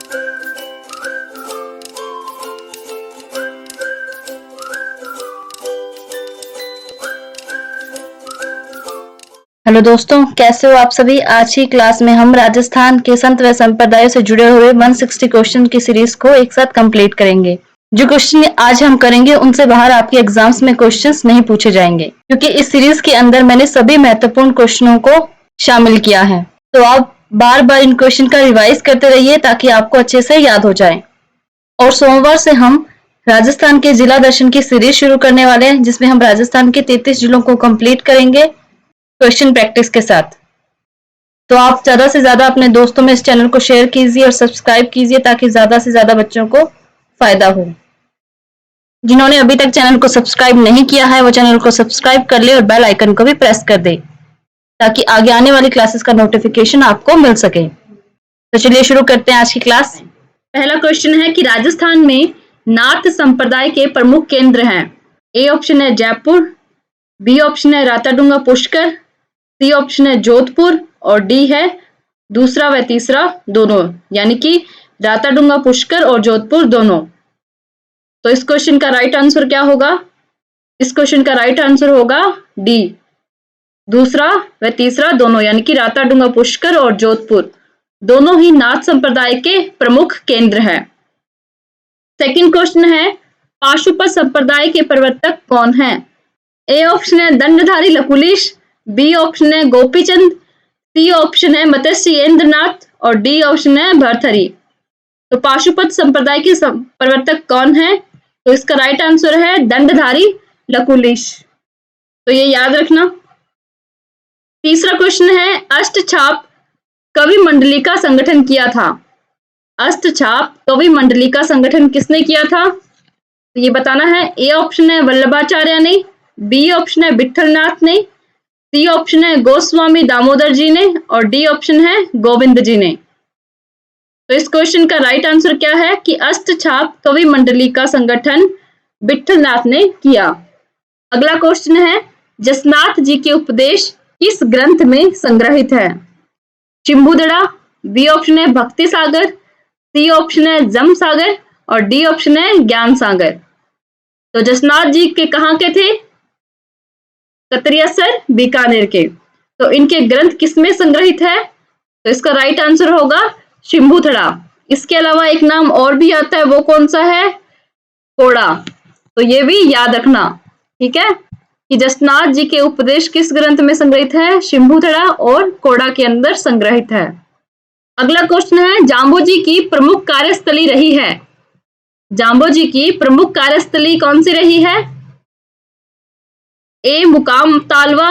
Hello दोस्तों, कैसे हो आप सभी। आज की क्लास में हम राजस्थान के संत व संप्रदायों से जुड़े हुए 160 क्वेश्चन की सीरीज को एक साथ कंप्लीट करेंगे। जो क्वेश्चन आज हम करेंगे उनसे बाहर आपके एग्जाम्स में क्वेश्चंस नहीं पूछे जाएंगे, क्योंकि इस सीरीज के अंदर मैंने सभी महत्वपूर्ण क्वेश्चनों को शामिल किया है। तो आप बार बार इन क्वेश्चन का रिवाइज करते रहिए ताकि आपको अच्छे से याद हो जाए। और सोमवार से हम राजस्थान के जिला दर्शन की सीरीज शुरू करने वाले हैं, जिसमें हम राजस्थान के 33 जिलों को कंप्लीट करेंगे क्वेश्चन प्रैक्टिस के साथ। तो आप ज्यादा से ज्यादा अपने दोस्तों में इस चैनल को शेयर कीजिए और सब्सक्राइब कीजिए ताकि ज्यादा से ज्यादा बच्चों को फायदा हो। जिन्होंने अभी तक चैनल को सब्सक्राइब नहीं किया है वो चैनल को सब्सक्राइब कर ले और बेल आइकन को भी प्रेस कर दे ताकि आगे आने वाली क्लासेस का नोटिफिकेशन आपको मिल सके। तो चलिए शुरू करते हैं आज की क्लास। पहला क्वेश्चन है कि राजस्थान में नाथ संप्रदाय के प्रमुख केंद्र हैं। ए ऑप्शन है जयपुर, बी ऑप्शन है राताडूंगा पुष्कर, सी ऑप्शन है जोधपुर और डी है दूसरा व तीसरा दोनों, यानी कि राताडूंगा पुष्कर और जोधपुर दोनों। तो इस क्वेश्चन का राइट आंसर क्या होगा? इस क्वेश्चन का राइट आंसर होगा डी, दूसरा व तीसरा दोनों, यानी कि राताडूंगा पुष्कर और जोधपुर दोनों ही नाथ संप्रदाय के प्रमुख केंद्र हैं। सेकंड क्वेश्चन है पाशुपत संप्रदाय के प्रवर्तक कौन है? ए ऑप्शन है दंडधारी लकुलिश, बी ऑप्शन है गोपीचंद, सी ऑप्शन है मत्स्येंद्र नाथ और डी ऑप्शन है भरथरी। तो पाशुपत संप्रदाय के प्रवर्तक कौन है? तो इसका राइट आंसर है दंडधारी लकुलिश। तो ये याद रखना। तीसरा क्वेश्चन है अष्टछाप कवि मंडली का संगठन किया था। अष्टछाप कवि मंडली का संगठन किसने किया था? तो ये बताना है। ए ऑप्शन है वल्लभाचार्य ने, बी ऑप्शन है विठलनाथ ने, सी ऑप्शन है गोस्वामी दामोदर जी ने और डी ऑप्शन है गोविंद जी ने। तो इस क्वेश्चन का राइट आंसर क्या है कि अष्टछाप कवि मंडली का संगठन विठलनाथ ने किया। अगला क्वेश्चन है जसनाथ जी के उपदेश किस ग्रंथ में संग्रहित है? शिंबुदड़ा, बी ऑप्शन है भक्ति सागर, सी ऑप्शन है जम सागर और डी ऑप्शन है ज्ञान सागर। तो जसनाथ जी के कहाँ के थे? कतरियासर बीकानेर के। तो इनके ग्रंथ किसमें संग्रहित है? तो इसका राइट आंसर होगा शिंबुथड़ा। इसके अलावा एक नाम और भी आता है, वो कौन सा है? कोड़ा। तो ये भी याद रखना, ठीक है, कि जसनाथ जी के उपदेश किस ग्रंथ में संग्रहित है? शिंबुथड़ा और कोड़ा के अंदर संग्रहित है। अगला क्वेश्चन है जाम्बो जी की प्रमुख कार्यस्थली रही है। जाम्बो जी की प्रमुख कार्यस्थली कौन सी रही है? ए मुकाम तालवा,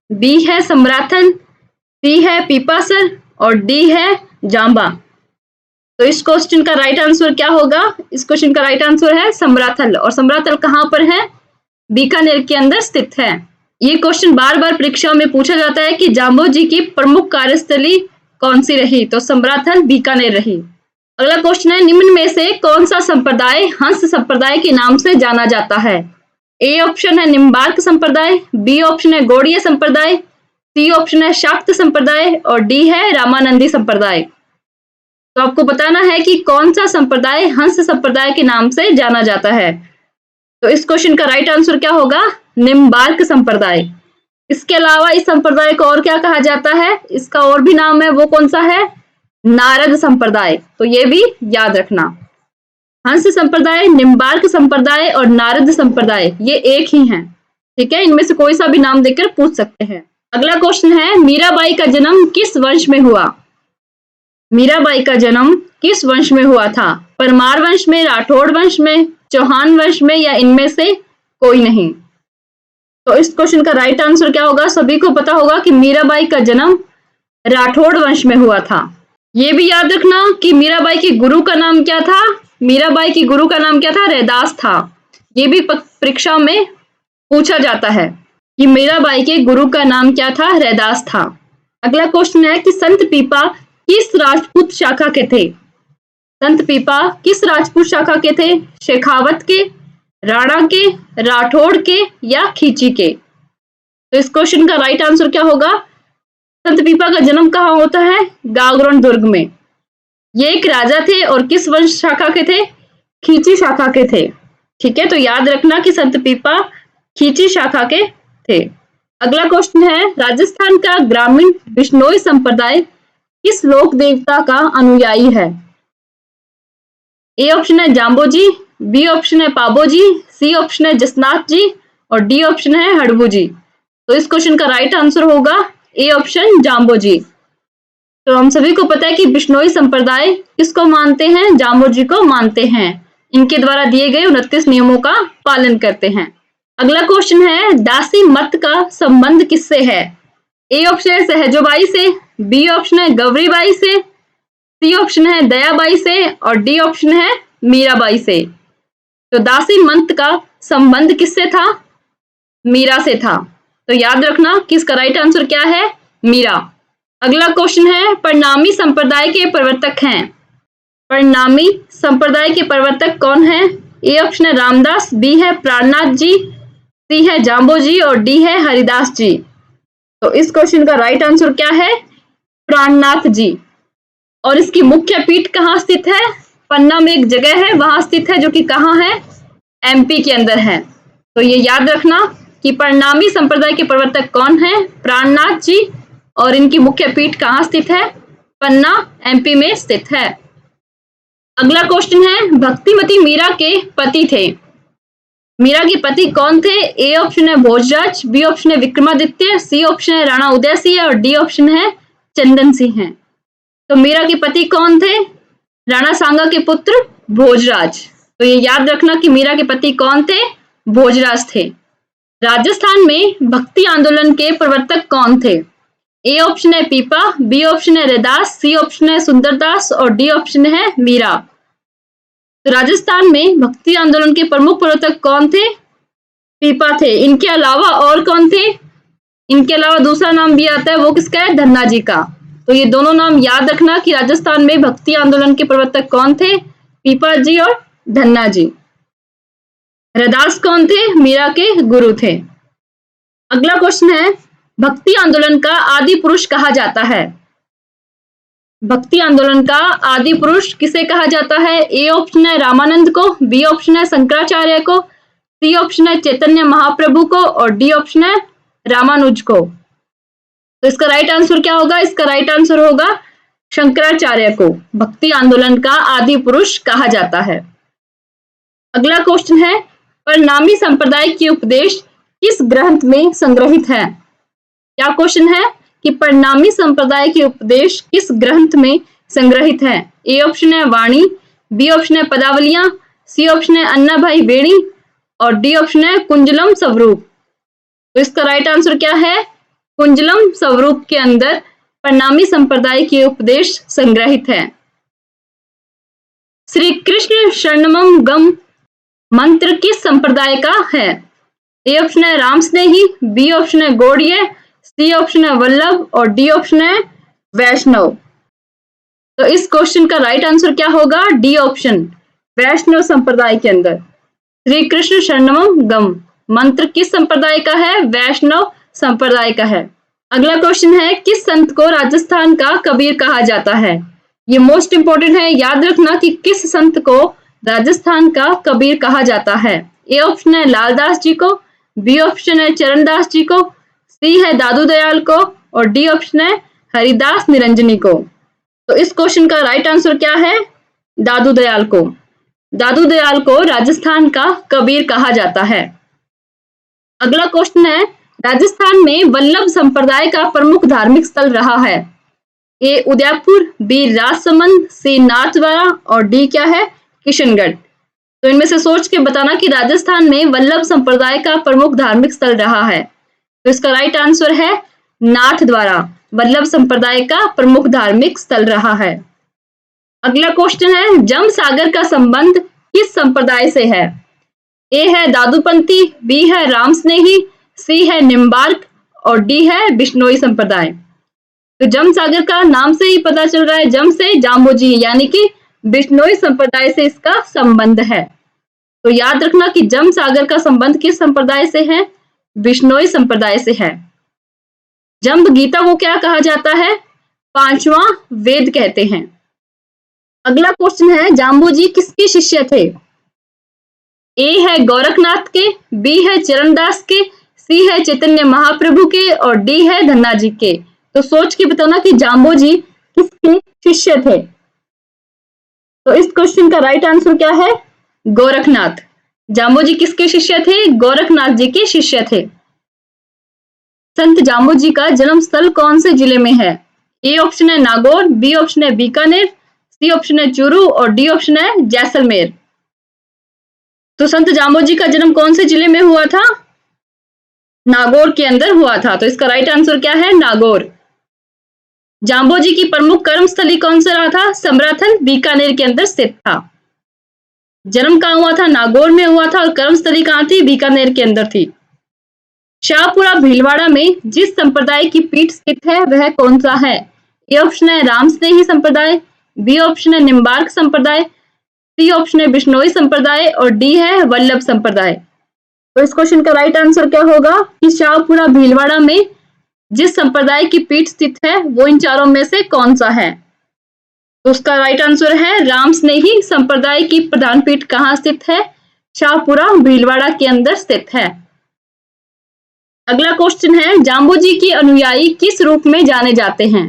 बी है समराथन, सी है पीपासर और डी है जाम्बा। तो इस क्वेश्चन का राइट आंसर क्या होगा? इस क्वेश्चन का राइट आंसर है समराथल। और समराथल कहाँ पर है? बीकानेर के अंदर स्थित है। ये क्वेश्चन बार बार परीक्षा में पूछा जाता है कि जाम्बो जी की प्रमुख कार्यस्थली कौन सी रही? तो समराथल बीकानेर रही। अगला क्वेश्चन है निम्न में से कौन सा संप्रदाय हंस संप्रदाय के नाम से जाना जाता है? ए ऑप्शन है निम्बार्क संप्रदाय, बी ऑप्शन है गौड़ीय संप्रदाय, सी ऑप्शन है शाक्त संप्रदाय और डी है रामानंदी संप्रदाय। तो आपको बताना है कि कौन सा संप्रदाय हंस संप्रदाय के नाम से जाना जाता है। तो इस क्वेश्चन का राइट आंसर क्या होगा? निम्बार्क संप्रदाय। इसके अलावा इस संप्रदाय को और क्या कहा जाता है? इसका और भी नाम है, वो कौन सा है? नारद संप्रदाय। तो ये भी याद रखना। हंस संप्रदाय, निम्बार्क संप्रदाय और नारद संप्रदाय ये एक ही हैं, ठीक है। इनमें से कोई सा भी नाम देकर पूछ सकते हैं। अगला क्वेश्चन है मीराबाई का जन्म किस वंश में हुआ? मीराबाई का जन्म किस वंश में हुआ था? परमार वंश में, राठौड़ वंश में, चौहान वंश में या इनमें से कोई नहीं? तो इस क्वेश्चन का राइट आंसर क्या होगा? सभी को पता होगा कि मीराबाई का जन्म राठौड़ वंश में हुआ था। ये भी याद रखना कि मीराबाई के गुरु का नाम क्या था? मीराबाई की गुरु का नाम क्या था? रैदास था। ये भी परीक्षा में पूछा जाता है कि मीराबाई के गुरु का नाम क्या था? रैदास था। अगला क्वेश्चन है कि संत पीपा किस राजपूत शाखा के थे? संत पीपा किस राजपूत शाखा के थे? शेखावत के, राणा के, राठौड़ के या खींची के? तो इस क्वेश्चन का राइट आंसर क्या होगा? संत पीपा का जन्म कहाँ होता है? गागरोन दुर्ग में। ये एक राजा थे और किस वंश शाखा के थे? खींची शाखा के थे। ठीक है, तो याद रखना कि संत पीपा खींची शाखा के थे। अगला क्वेश्चन है, राजस्थान का ग्रामीण बिश्नोई संप्रदाय किस लोक देवता का अनुयायी है? ए ऑप्शन है जाम्बोजी, बी ऑप्शन है पाबोजी, सी ऑप्शन है जसनाथ जी और डी ऑप्शन है हड़बू जी। तो इस क्वेश्चन का राइट आंसर होगा ए ऑप्शन जाम्बोजी। तो हम सभी को पता है कि बिश्नोई संप्रदाय किसको मानते हैं? जाम्बोजी को मानते हैं। इनके द्वारा दिए गए 29 नियमों का पालन करते हैं। अगला क्वेश्चन है, दासी मत का संबंध किससे है? ए ऑप्शन है सहजोबाई से, बी ऑप्शन है गौरीबाई से, सी ऑप्शन है दयाबाई से और डी ऑप्शन है मीराबाई से। तो दासी मंत का संबंध किससे था? मीरा से था। तो याद रखना कि इसका राइट आंसर क्या है? मीरा। अगला क्वेश्चन है, परिणामी संप्रदाय के प्रवर्तक हैं। परिणामी संप्रदाय के प्रवर्तक कौन है? ए ऑप्शन है रामदास, बी है प्राणनाथ जी, सी है जाम्बो जी और डी है हरिदास जी। तो इस क्वेश्चन का राइट आंसर क्या है? प्राणनाथ जी। और इसकी मुख्य पीठ कहाँ स्थित है? पन्ना में एक जगह है, वहां स्थित है, जो कि कहाँ है? एमपी के अंदर है। तो ये याद रखना कि परिणामी संप्रदाय के प्रवर्तक कौन है? प्राणनाथ जी। और इनकी मुख्य पीठ कहाँ स्थित है? पन्ना, एमपी में स्थित है। अगला क्वेश्चन है, भक्तिमती मीरा के पति थे। मीरा के पति कौन थे? ए ऑप्शन है भोजराज, बी ऑप्शन है विक्रमादित्य, सी ऑप्शन है राणा उदय सिंह और डी ऑप्शन है चंदन सिंह है। तो मीरा के पति कौन थे? राणा सांगा के पुत्र भोजराज। तो ये याद रखना कि मीरा के पति कौन थे? भोजराज थे। राजस्थान में भक्ति आंदोलन के प्रवर्तक कौन थे? ए ऑप्शन है पीपा, बी ऑप्शन है रैदास, सी ऑप्शन है सुंदरदास और डी ऑप्शन है मीरा। तो राजस्थान में भक्ति आंदोलन के प्रमुख प्रवर्तक कौन थे? पीपा थे। इनके अलावा और कौन थे? इनके अलावा दूसरा नाम भी आता है, वो किसका है? धन्ना जी का। तो ये दोनों नाम याद रखना कि राजस्थान में भक्ति आंदोलन के प्रवर्तक कौन थे? पीपा जी और धन्ना जी। रैदास कौन थे? मीरा के गुरु थे। अगला क्वेश्चन है, भक्ति आंदोलन का आदि पुरुष कहा जाता है। भक्ति आंदोलन का आदि पुरुष किसे कहा जाता है? ए ऑप्शन है रामानंद को, बी ऑप्शन है शंकराचार्य को, सी ऑप्शन है चैतन्य महाप्रभु को और डी ऑप्शन है रामानुज को। तो इसका राइट आंसर क्या होगा? इसका राइट आंसर होगा शंकराचार्य को भक्ति आंदोलन का आदि पुरुष कहा जाता है। अगला क्वेश्चन है, परिणामी संप्रदाय के उपदेश किस ग्रंथ में संग्रहित है? क्या क्वेश्चन है कि परिणामी संप्रदाय के उपदेश किस ग्रंथ में संग्रहित है? ए ऑप्शन है वाणी, बी ऑप्शन है पदावलियां, सी ऑप्शन है अन्ना भाई बेड़ी और डी ऑप्शन है कुंजलम स्वरूप। तो इसका राइट आंसर क्या है? कुंजलम स्वरूप के अंदर परिणामी संप्रदाय के उपदेश संग्रहित है। श्री कृष्ण शरणमम गम मंत्र किस संप्रदाय का है? ए ऑप्शन है राम स्नेही, बी ऑप्शन है गौड़ीय, सी ऑप्शन है वल्लभ और डी ऑप्शन है वैष्णव। तो इस क्वेश्चन का राइट आंसर क्या होगा? डी ऑप्शन, वैष्णव संप्रदाय के अंदर। श्री कृष्ण शरणमम गम मंत्र किस संप्रदाय का है? वैष्णव संप्रदाय का है। अगला क्वेश्चन है, किस संत को राजस्थान का कबीर कहा जाता है? ये मोस्ट इंपोर्टेंट है, याद रखना कि किस संत को राजस्थान का कबीर कहा जाता है। ए ऑप्शन है लालदास जी को, बी ऑप्शन है चरणदास जी को, सी है दादू दयाल को और डी ऑप्शन है हरिदास निरंजनी को। तो इस क्वेश्चन का राइट आंसर क्या है? दादू दयाल को। दादू दयाल को राजस्थान का कबीर कहा जाता है। अगला क्वेश्चन है, राजस्थान में वल्लभ संप्रदाय का प्रमुख धार्मिक स्थल रहा है। ए उदयपुर, बी राजसमंद, सी नाथद्वारा और डी क्या है? किशनगढ़। तो इनमें से सोच के बताना कि राजस्थान में वल्लभ संप्रदाय का प्रमुख धार्मिक स्थल रहा है। तो इसका राइट आंसर है नाथद्वारा, वल्लभ संप्रदाय का प्रमुख धार्मिक स्थल रहा है। अगला क्वेश्चन है, जम सागर का संबंध किस संप्रदाय से है? ए है दादूपंथी, बी है राम स्नेही, सी है निम्बार्क और डी है बिश्नोई संप्रदाय। तो जम सागर का नाम से ही पता चल रहा है, जम से जाम्बोजी, यानी कि बिश्नोई संप्रदाय से इसका संबंध है। तो याद रखना कि जम सागर का संबंध किस संप्रदाय से है? बिश्नोई संप्रदाय से है। जम्ब गीता को क्या कहा जाता है? पांचवा वेद कहते हैं। अगला क्वेश्चन है, जाम्बू जी किसके शिष्य थे? ए है गोरखनाथ के, बी है चरणदास के, सी है चैतन्य महाप्रभु के और डी है धन्ना जी के। तो सोच के बताना कि जाम्बू जी किसके शिष्य थे। तो इस क्वेश्चन का राइट आंसर क्या है? गोरखनाथ। जाम्बू जी किसके शिष्य थे? गोरखनाथ जी के शिष्य थे। संत जाम्बू जी का जन्म स्थल कौन से जिले में है? ए ऑप्शन है नागौर, बी ऑप्शन है बीकानेर, सी ऑप्शन है चूरू और डी ऑप्शन है जैसलमेर। तो संत जाम्बू जी का जन्म कौन से जिले में हुआ था? नागौर के अंदर हुआ था। तो इसका राइट आंसर क्या है? नागौर। जाम्बू जी की प्रमुख कर्मस्थली कौन सा रहा था? समराथल बीकानेर के अंदर स्थित था। जन्म कहाँ हुआ था? नागौर में हुआ था और कर्मस्थली कहाँ थी? बीकानेर के अंदर थी। शाहपुरा भीलवाड़ा में जिस संप्रदाय की पीठ स्थित है वह कौन सा है? ए ऑप्शन है रामस्नेही संप्रदाय, बी ऑप्शन है निम्बार्क संप्रदाय, सी ऑप्शन है बिश्नोई संप्रदाय और डी है वल्लभ संप्रदाय। तो इस क्वेश्चन का राइट आंसर क्या होगा कि शाहपुरा भीलवाड़ा में जिस संप्रदाय की पीठ स्थित है वो इन चारों में से कौन सा है? तो उसका राइट आंसर है रामस्नेही संप्रदाय की प्रधान पीठ कहाँ स्थित है? शाहपुरा भीलवाड़ा के अंदर स्थित है। अगला क्वेश्चन है, जाम्बू जी के अनुयायी किस रूप में जाने जाते हैं?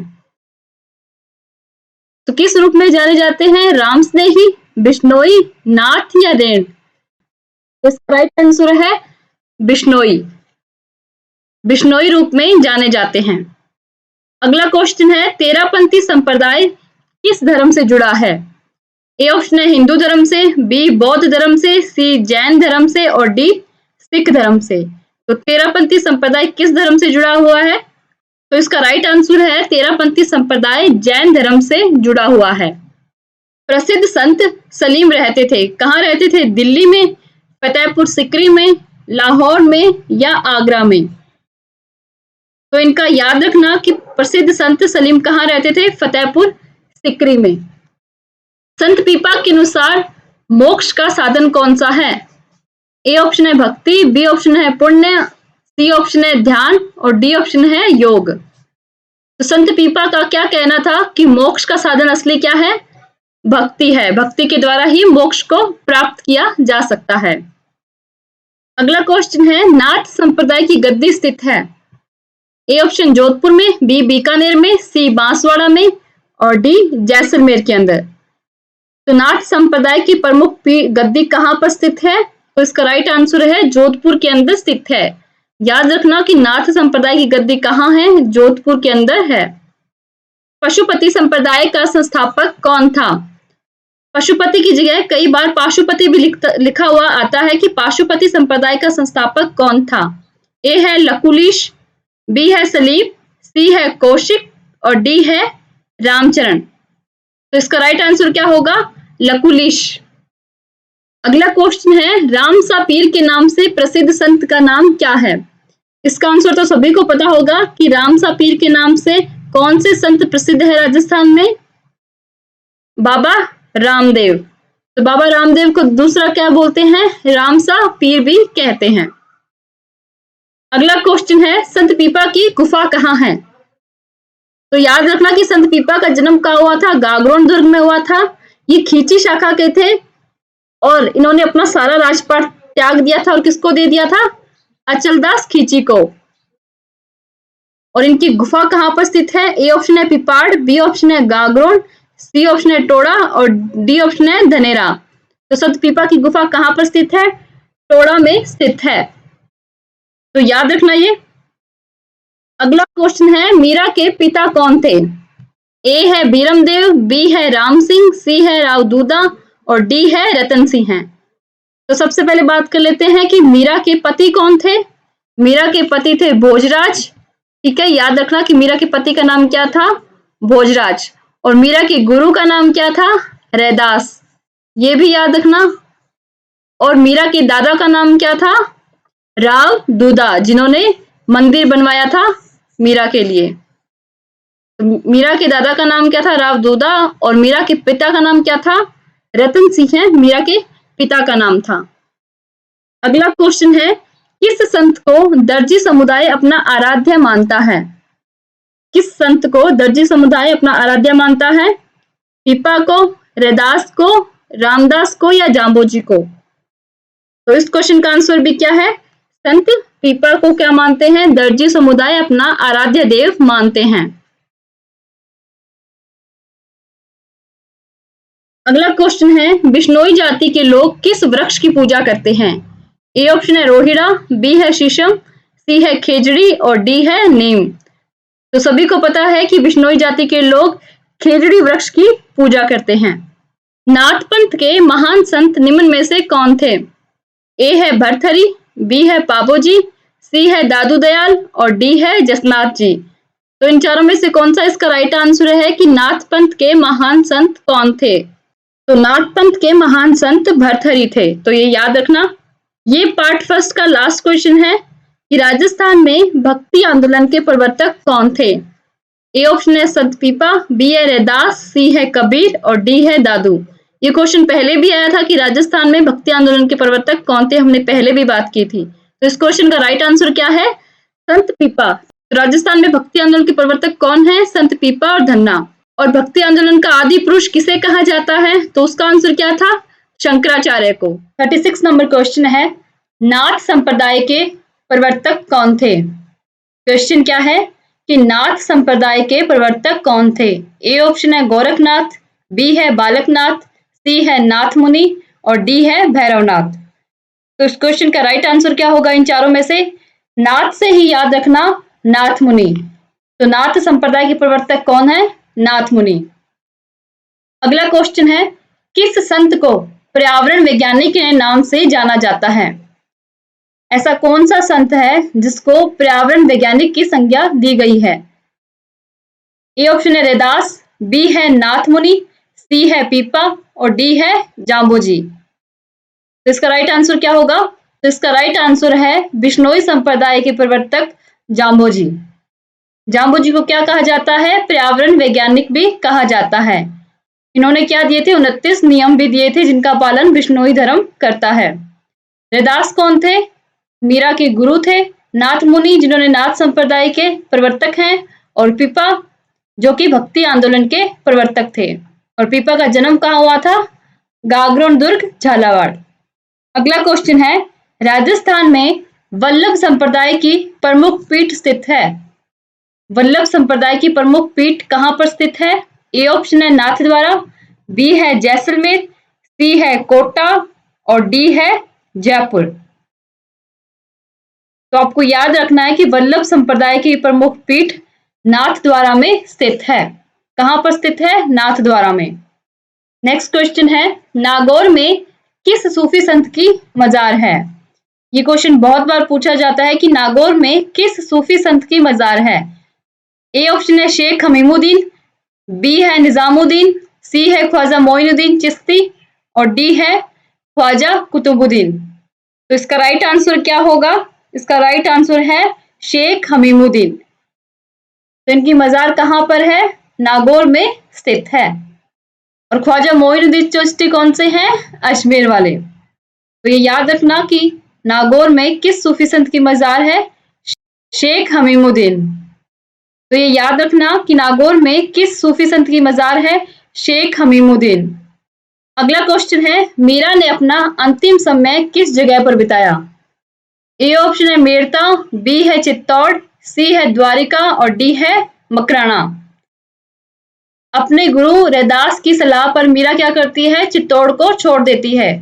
तो किस रूप में जाने जाते हैं? रामस्नेही, बिश्नोई, नाथ या रेण? तो इसका राइट आंसर है बिश्नोई। बिश्नोई रूप में जाने जाते हैं। अगला क्वेश्चन है, तेरापंथी संप्रदाय किस धर्म से जुड़ा है? ए ऑप्शन है हिंदू धर्म से, बी बौद्ध धर्म से, सी जैन धर्म से और डी सिख धर्म से। तो तेरापंथी संप्रदाय किस धर्म से जुड़ा हुआ है? तो इसका राइट आंसर है तेरापंथी संप्रदाय जैन धर्म से जुड़ा हुआ है। प्रसिद्ध संत सलीम रहते थे, कहाँ रहते थे? दिल्ली में, फतेहपुर सिकरी में, लाहौर में या आगरा में? तो इनका याद रखना कि प्रसिद्ध संत सलीम कहाँ रहते थे? फतेहपुर सिकरी में। संत पीपा के अनुसार मोक्ष का साधन कौन सा है? ए ऑप्शन है भक्ति, बी ऑप्शन है पुण्य, सी ऑप्शन है ध्यान और डी ऑप्शन है योग। तो संत पीपा का क्या कहना था कि मोक्ष का साधन असली क्या है? भक्ति है। भक्ति के द्वारा ही मोक्ष को प्राप्त किया जा सकता है। अगला क्वेश्चन है, नाथ संप्रदाय की गद्दी स्थित है? ए ऑप्शन जोधपुर में, बी बीकानेर में, सी बांसवाड़ा में और डी जैसलमेर के अंदर। तो नाथ संप्रदाय की प्रमुख गद्दी कहाँ पर स्थित है? तो इसका राइट आंसर है जोधपुर के अंदर स्थित है। याद रखना कि नाथ संप्रदाय की गद्दी कहाँ है? जोधपुर के अंदर है। पशुपति संप्रदाय का संस्थापक कौन था? पशुपति की जगह कई बार पाशुपति भी लिखा हुआ आता है कि पाशुपति संप्रदाय का संस्थापक कौन था? ए है लकुलिश, बी है सलीम, सी है कौशिक और डी है रामचरण। तो इसका राइट आंसर क्या होगा? लकुलिश। अगला क्वेश्चन है, रामसा पीर के नाम से प्रसिद्ध संत का नाम क्या है? इसका आंसर तो सभी को पता होगा कि रामसा पीर के नाम से कौन से संत प्रसिद्ध है राजस्थान में? बाबा रामदेव। तो बाबा रामदेव को दूसरा क्या बोलते हैं? रामसा पीर भी कहते हैं। अगला क्वेश्चन है, संत पीपा की गुफा कहाँ है? तो याद रखना कि संत पीपा का जन्म कहाँ हुआ था? गागरोन दुर्ग में हुआ था। ये खींची शाखा के थे और इन्होंने अपना सारा राजपाट त्याग दिया था और किसको दे दिया था? अचलदास खींची को। और इनकी गुफा कहाँ पर स्थित है? ए ऑप्शन है पिपाड़, बी ऑप्शन है गागरोन, सी ऑप्शन है टोड़ा और डी ऑप्शन है धनेरा। तो संत पीपा की गुफा कहाँ पर स्थित है? टोड़ा में स्थित है। तो याद रखना ये। अगला क्वेश्चन है, मीरा के पिता कौन थे? ए है बीरमदेव, बी है राम सिंह, सी है राव दूदा और डी है रतन सिंह है। तो सबसे पहले बात कर लेते हैं कि मीरा के पति कौन थे? मीरा के पति थे भोजराज। ठीक है, याद रखना कि मीरा के पति का नाम क्या था? भोजराज। और मीरा के गुरु का नाम क्या था? रैदास। ये भी याद रखना। और मीरा के दादा का नाम क्या था? राव दूदा, जिन्होंने मंदिर बनवाया था मीरा के लिए। मीरा के दादा का नाम क्या था? राव दूदा। और मीरा के पिता का नाम क्या था? रतन सिंह है, मीरा के पिता का नाम था। अगला क्वेश्चन है, किस संत को दर्जी समुदाय अपना आराध्य मानता है? किस संत को दर्जी समुदाय अपना आराध्य मानता है? पीपा को, रैदास को, रामदास को या जाम्बोजी को? तो इस क्वेश्चन का आंसर भी क्या है? संत पीपा को क्या मानते हैं? दर्जी समुदाय अपना आराध्य देव मानते हैं। अगला क्वेश्चन है, बिश्नोई जाति के लोग किस वृक्ष की पूजा करते हैं? ए ऑप्शन है रोहिड़ा, बी है शीशम, सी है खेजड़ी और डी है नीम। तो सभी को पता है कि बिश्नोई जाति के लोग खेजड़ी वृक्ष की पूजा करते हैं। नाथ पंथ के महान संत निम्न में से कौन थे? ए है भरथरी, बी है पाबोजी, सी है दादू दयाल और डी है जसनाथ जी। तो इन चारों में से कौन सा इसका राइट आंसर है कि नाथ पंथ के महान संत कौन थे? तो नाथ पंथ के महान संत भरथरी थे। तो ये याद रखना। ये पार्ट फर्स्ट का लास्ट क्वेश्चन है कि राजस्थान में भक्ति आंदोलन के प्रवर्तक कौन थे? ए ऑप्शन है संत पीपा, बी है रैदास, सी है कबीर और डी है दादू। ये क्वेश्चन पहले भी आया था कि राजस्थान में भक्ति आंदोलन के प्रवर्तक कौन थे, हमने पहले भी बात की थी। तो इस क्वेश्चन का राइट आंसर क्या है? संत पीपा। तो राजस्थान में भक्ति आंदोलन के प्रवर्तक कौन है? संत पीपा और धन्ना। और भक्ति आंदोलन का आदि पुरुष किसे कहा जाता है? तो उसका आंसर क्या था? शंकराचार्य को। 36 नंबर क्वेश्चन है, नाथ संप्रदाय के प्रवर्तक कौन थे? क्वेश्चन क्या है कि नाथ संप्रदाय के प्रवर्तक कौन थे? ए ऑप्शन है गोरखनाथ, बी है बालकनाथ, सी है नाथ मुनि और डी है भैरवनाथ। तो इस क्वेश्चन का राइट आंसर क्या होगा इन चारों में से? नाथ से ही याद रखना, नाथ मुनि। तो नाथ संप्रदाय के प्रवर्तक कौन है? नाथ मुनि। अगला क्वेश्चन है, किस संत को पर्यावरण वैज्ञानिक के नाम से जाना जाता है? ऐसा कौन सा संत है जिसको पर्यावरण वैज्ञानिक की संज्ञा दी गई है? ए ऑप्शन है रैदास, बी है नाथ मुनि, सी है पीपा और डी है जाम्बोजी। तो इसका राइट आंसर क्या होगा? तो इसका राइट आंसर है बिश्नोई संप्रदाय के प्रवर्तक जाम्बोजी। जाम्बोजी को क्या कहा जाता है? पर्यावरण वैज्ञानिक भी कहा जाता है। इन्होंने क्या दिए थे? 29 नियम भी दिए थे जिनका पालन बिश्नोई धर्म करता है। रैदास कौन थे? मीरा के गुरु थे। नाथ मुनि जिन्होंने नाथ संप्रदाय के प्रवर्तक हैं और पीपा जो कि भक्ति आंदोलन के प्रवर्तक थे। और पीपा का जन्म कहाँ हुआ था? गागरोन दुर्ग, झालावाड़। अगला क्वेश्चन है, राजस्थान में वल्लभ संप्रदाय की प्रमुख पीठ स्थित है। वल्लभ संप्रदाय की प्रमुख पीठ कहाँ पर स्थित है? ए ऑप्शन है नाथद्वारा, बी है जैसलमेर, सी है कोटा और डी है जयपुर। तो आपको याद रखना है कि वल्लभ संप्रदाय की प्रमुख पीठ नाथद्वारा में स्थित है। कहां पर स्थित है? नाथद्वारा में। नेक्स्ट क्वेश्चन है, नागौर में किस सूफी संत की मजार है? ये क्वेश्चन बहुत बार पूछा जाता है कि नागौर में किस सूफी संत की मजार है। ए ऑप्शन है शेख हमीमुद्दीन, बी है निजामुद्दीन, सी है ख्वाजा मोइनुद्दीन चिश्ती और डी है ख्वाजा कुतुबुद्दीन। तो इसका राइट आंसर क्या होगा? इसका राइट आंसर है शेख हमीमुद्दीन। तो इनकी मजार कहां पर है? नागौर में स्थित है। और ख्वाजा मोइनुद्दीन चिश्ती कौन से हैं? अजमेर वाले। तो ये याद रखना कि नागौर में किस सूफी संत की मजार है? शेख हमीमुद्दीन। तो ये याद रखना कि नागौर में किस सूफी संत की मजार है? शेख हमीमुद्दीन। अगला क्वेश्चन है, मीरा ने अपना अंतिम समय किस जगह पर बिताया? ए ऑप्शन है मेरता, बी है चित्तौड़, सी है द्वारिका और डी है मकराना। अपने गुरु रैदास की सलाह पर मीरा क्या करती है? चित्तौड़ को छोड़ देती है।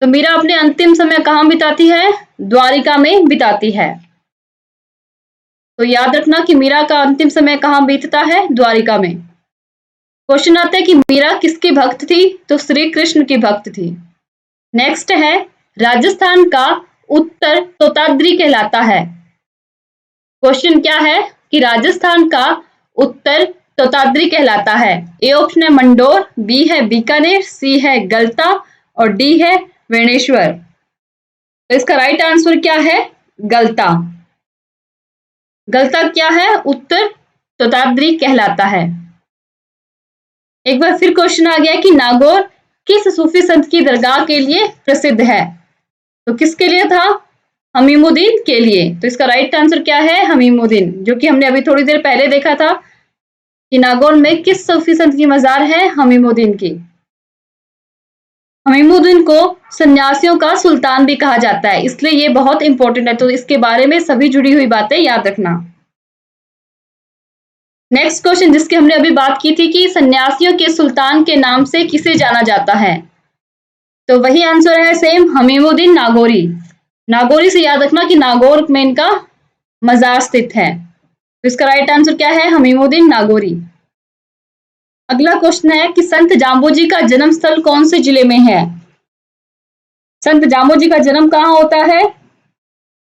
तो मीरा अपने अंतिम समय कहाँ बिताती है? द्वारिका में बिताती है। तो याद रखना कि मीरा का अंतिम समय कहाँ बीतता है? द्वारिका में। क्वेश्चन आता है कि मीरा किसकी भक्त थी? तो श्री कृष्ण की भक्त थी। नेक्स्ट है, राजस्थान का उत्तर तोताद्री कहलाता है। क्वेश्चन क्या है कि राजस्थान का उत्तर तोताद्री कहलाता है। ए ऑप्शन है मंडोर, बी है बीकानेर, सी है गलता और डी है वेणेश्वर। तो इसका राइट आंसर क्या है? गलता। गलता क्या है? उत्तर तोताद्री कहलाता है। एक बार फिर क्वेश्चन आ गया कि नागौर किस सूफी संत की दरगाह के लिए प्रसिद्ध है? तो किसके लिए था? हमीमुद्दीन के लिए। तो इसका राइट आंसर क्या है? हमीमुद्दीन, जो कि हमने अभी थोड़ी देर पहले देखा था कि नागौर में किस सूफी संत की मजार है? हमीमुद्दीन की। हमीमुद्दीन को सन्यासियों का सुल्तान भी कहा जाता है, इसलिए ये बहुत इंपॉर्टेंट है, तो इसके बारे में सभी जुड़ी हुई बातें याद रखना। नेक्स्ट क्वेश्चन जिसकी हमने अभी बात की थी कि सन्यासियों के सुल्तान के नाम से किसे जाना जाता है, तो वही आंसर है सेम, हमीमुद्दीन नागौरी। नागौरी से याद रखना कि नागौर में इनका मजार स्थित है, तो इसका राइट आंसर क्या है? हमीमुद्दीन नागौरी। अगला क्वेश्चन है कि संत जाम्बोजी का जन्म स्थल कौन से जिले में है? संत जाम्बोजी का जन्म कहाँ होता है?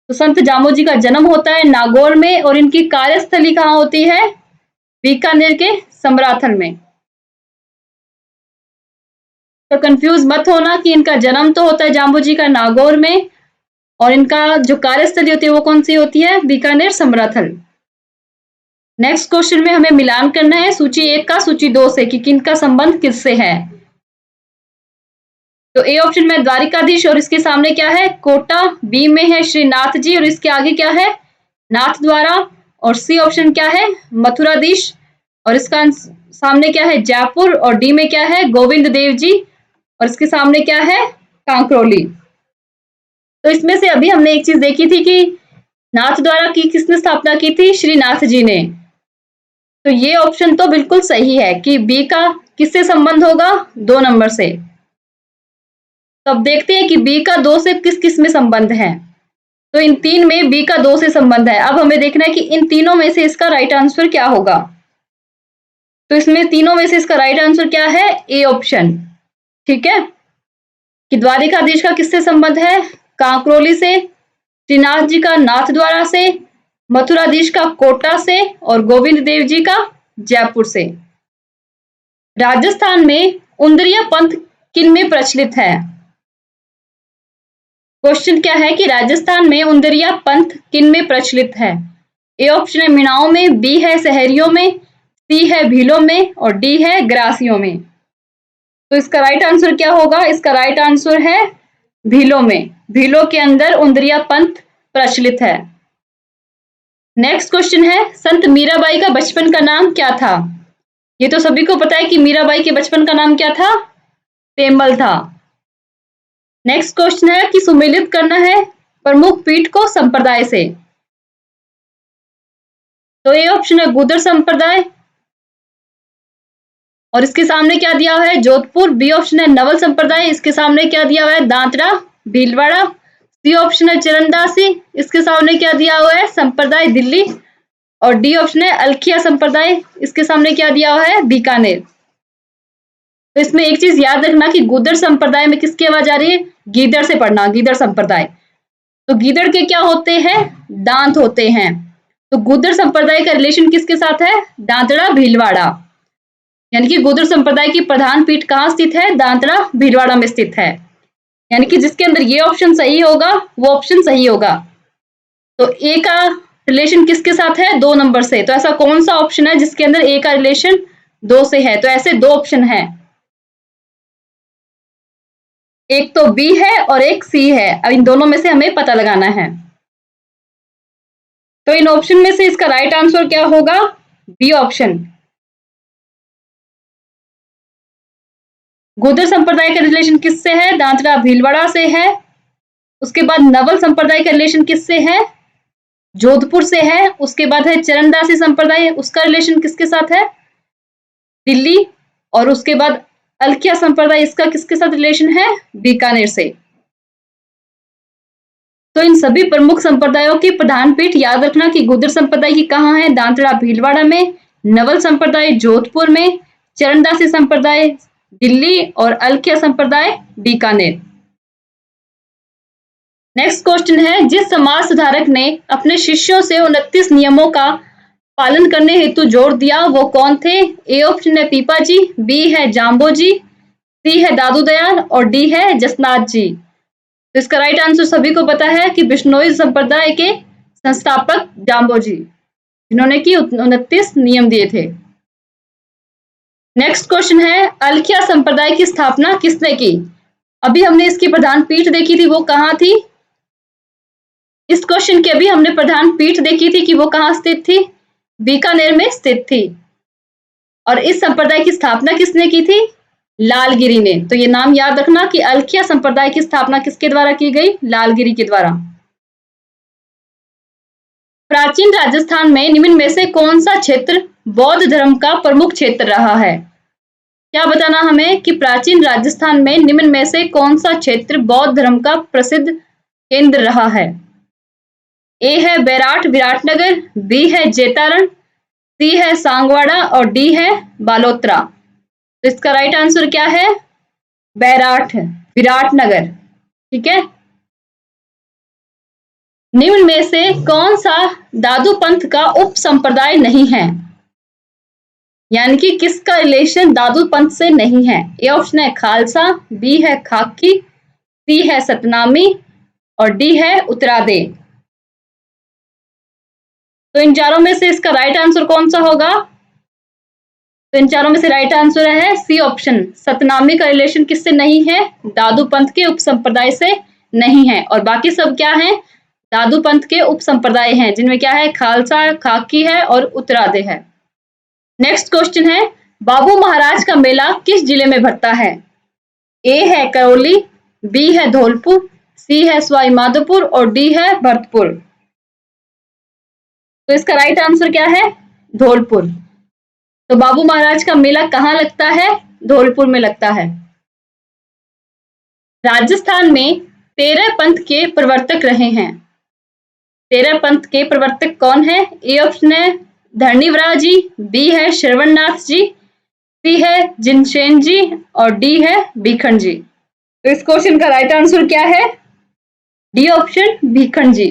तो संत जाम्बोजी का जन्म होता है नागौर में, और इनकी कार्यस्थली कहाँ होती है? बीकानेर के समराथल में। तो कंफ्यूज मत होना कि इनका जन्म तो होता है जाम्बोजी का नागौर में, और इनका जो कार्यस्थली होती है वो कौन सी होती है? बीकानेर समराथल। नेक्स्ट क्वेश्चन में हमें मिलान करना है सूची 1 का सूची 2 से कि किनका संबंध किससे है। तो ए ऑप्शन में द्वारिकाधीश और इसके सामने क्या है? कोटा। बी में है श्रीनाथ जी और इसके आगे क्या है? नाथ द्वारा। और सी ऑप्शन क्या है? मथुराधीश और इसका सामने क्या है? जयपुर। और डी में क्या है? गोविंद देव जी और इसके सामने क्या है? कांकरोली। तो इसमें से अभी हमने एक चीज देखी थी कि नाथ द्वारा की किसने स्थापना की थी? श्रीनाथ जी ने। तो ये ऑप्शन तो बिल्कुल सही है कि बी का किससे संबंध होगा? 2 नंबर से। तो अब देखते हैं कि बी का 2 से किस किस में संबंध है। तो इन 3 में बी का 2 से संबंध है। अब हमें देखना है कि इन तीनों में से इसका राइट आंसर क्या होगा। तो इसमें तीनों में से इसका राइट आंसर क्या है? A option. ठीक है, कि द्वारिकाधीश का किससे संबंध है? कांकरोली से। श्रीनाथ जी का नाथ द्वारा से। मथुराधीश का कोटा से। और गोविंद देव जी का जयपुर से। राजस्थान में उंदरिया पंथ किन में प्रचलित है? क्वेश्चन क्या है कि राजस्थान में उंदरिया पंथ किन में प्रचलित है? ए ऑप्शन है मीणाओं में, बी है सहरियों में, सी है भीलों में और डी है ग्रासियों में। तो इसका राइट आंसर क्या होगा? इसका राइट आंसर है भीलों में। भीलों के अंदर उंदरिया पंथ प्रचलित है। नेक्स्ट क्वेश्चन है संत मीराबाई का बचपन का नाम क्या था? ये तो सभी को पता है कि मीराबाई के बचपन का नाम क्या था? पेमल था। नेक्स्ट क्वेश्चन है कि सुमेलित करना है प्रमुख पीठ को संप्रदाय से। तो ये ऑप्शन है गुर्जर संप्रदाय और इसके सामने क्या दिया हुआ है? जोधपुर। बी ऑप्शन है नवल संप्रदाय, इसके सामने क्या दिया हुआ है? दांतड़ा भीलवाड़ा। सी ऑप्शन है चरणदासी, इसके सामने क्या दिया हुआ है? संप्रदाय दिल्ली। और डी ऑप्शन है अलखिया संप्रदाय, इसके सामने क्या दिया हुआ है? बीकानेर। तो इसमें एक चीज याद रखना कि गुर्जर संप्रदाय में किसकी आवाज आ रही है? गीदड़ से पढ़ना, गीदड़ संप्रदाय। तो गीदड़ के क्या होते हैं? दांत होते हैं। तो गुर्जर संप्रदाय का रिलेशन किसके साथ है? दांतड़ा भीलवाड़ा। यानी कि गुर्जर संप्रदाय की प्रधान पीठ कहाँ स्थित है? दांतड़ा भीलवाड़ा में स्थित है। यानी कि जिसके अंदर ये ऑप्शन सही होगा वो ऑप्शन सही होगा। तो ए का रिलेशन किसके साथ है? 2 नंबर से। तो ऐसा कौन सा ऑप्शन है जिसके अंदर ए का रिलेशन 2 से है? तो ऐसे 2 ऑप्शन है, एक तो बी है और एक सी है। अब इन दोनों में से हमें पता लगाना है। तो इन ऑप्शन में से इसका राइट आंसर क्या होगा? B option. गुर्जर संप्रदाय का रिलेशन किससे है? दांतड़ा भीलवाड़ा से है। उसके बाद नवल संप्रदाय का रिलेशन किससे है? जोधपुर से है। उसके बाद है चरणदासी संप्रदाय, उसका रिलेशन किसके साथ है? दिल्ली। और उसके बाद अलखिया संप्रदाय, इसका किसके साथ रिलेशन है? बीकानेर से। तो इन सभी प्रमुख संप्रदायों की प्रधान पीठ याद रखना कि गुर्जर संप्रदाय की कहाँ है? दांतड़ा भीलवाड़ा में। नवल संप्रदाय जोधपुर में। चरणदासी संप्रदाय दिल्ली और अलखिया संप्रदाय बीकानेर। नेक्स्ट क्वेश्चन है जिस समाज सुधारक ने अपने शिष्यों से 29 नियमों का पालन करने हेतु जोर दिया वो कौन थे? ए ऑप्शन है पीपा जी, बी है जाम्बो जी, सी है दादू दयाल और डी है जसनाथ जी। तो इसका राइट आंसर सभी को पता है कि बिश्नोई संप्रदाय के संस्थापक जाम्बो जी, जिन्होंने की 29 नियम दिए थे। नेक्स्ट क्वेश्चन है अलखिया संप्रदाय की स्थापना किसने की? अभी हमने इसकी प्रधान पीठ देखी थी, वो कहाँ थी? इस क्वेश्चन की अभी हमने प्रधान पीठ देखी थी कि वो कहाँ स्थित थी? बीकानेर में स्थित थी। और इस संप्रदाय की स्थापना किसने की थी? लालगिरी ने। तो ये नाम याद रखना कि अलखिया संप्रदाय की स्थापना किसके द्वारा की गई? लालगिरी के द्वारा। प्राचीन राजस्थान में निम्न में से कौन सा क्षेत्र बौद्ध धर्म का प्रमुख क्षेत्र रहा है? क्या बताना हमें कि प्राचीन राजस्थान में निम्न में से कौन सा क्षेत्र बौद्ध धर्म का प्रसिद्ध केंद्र रहा है? ए है बैराठ विराटनगर, बी है जेतारण, सी है सांगवाड़ा और डी है बालोतरा। तो इसका राइट आंसर क्या है? बैराठ विराटनगर। ठीक है। निम्न में से कौन सा दादू पंथ का उप संप्रदाय नहीं है? यानी कि किसका रिलेशन दादू पंथ से नहीं है? ए ऑप्शन है खालसा, बी है खाकी, सी है सतनामी और डी है उत्तरादे। तो इन चारों में से इसका राइट आंसर कौन सा होगा? तो इन चारों में से राइट आंसर है सी ऑप्शन, सतनामी का रिलेशन किससे नहीं है? दादू पंथ के उप संप्रदाय से नहीं है। और बाकी सब क्या है? दादू पंथ के उप संप्रदाय हैं, जिनमें क्या है? खालसा, खाकी है और उत्तरादे है। नेक्स्ट क्वेश्चन है, बाबू महाराज का मेला किस जिले में भरता है? ए है करौली, बी है धौलपुर, सी है सवाई माधोपुर और डी है भरतपुर। तो इसका राइट आंसर क्या है? धौलपुर। तो बाबू महाराज का मेला कहाँ लगता है? धौलपुर में लगता है। राजस्थान में 13 पंथ के प्रवर्तक रहे हैं। 13 पंथ के प्रवर्तक कौन है? ए ऑप्शन है धरणीवरा जी, बी है श्रवणनाथ जी, सी है जिनसेन जी और डी है भीखंड जी। तो इस क्वेश्चन का राइट आंसर क्या है? डी ऑप्शन भीखंड जी।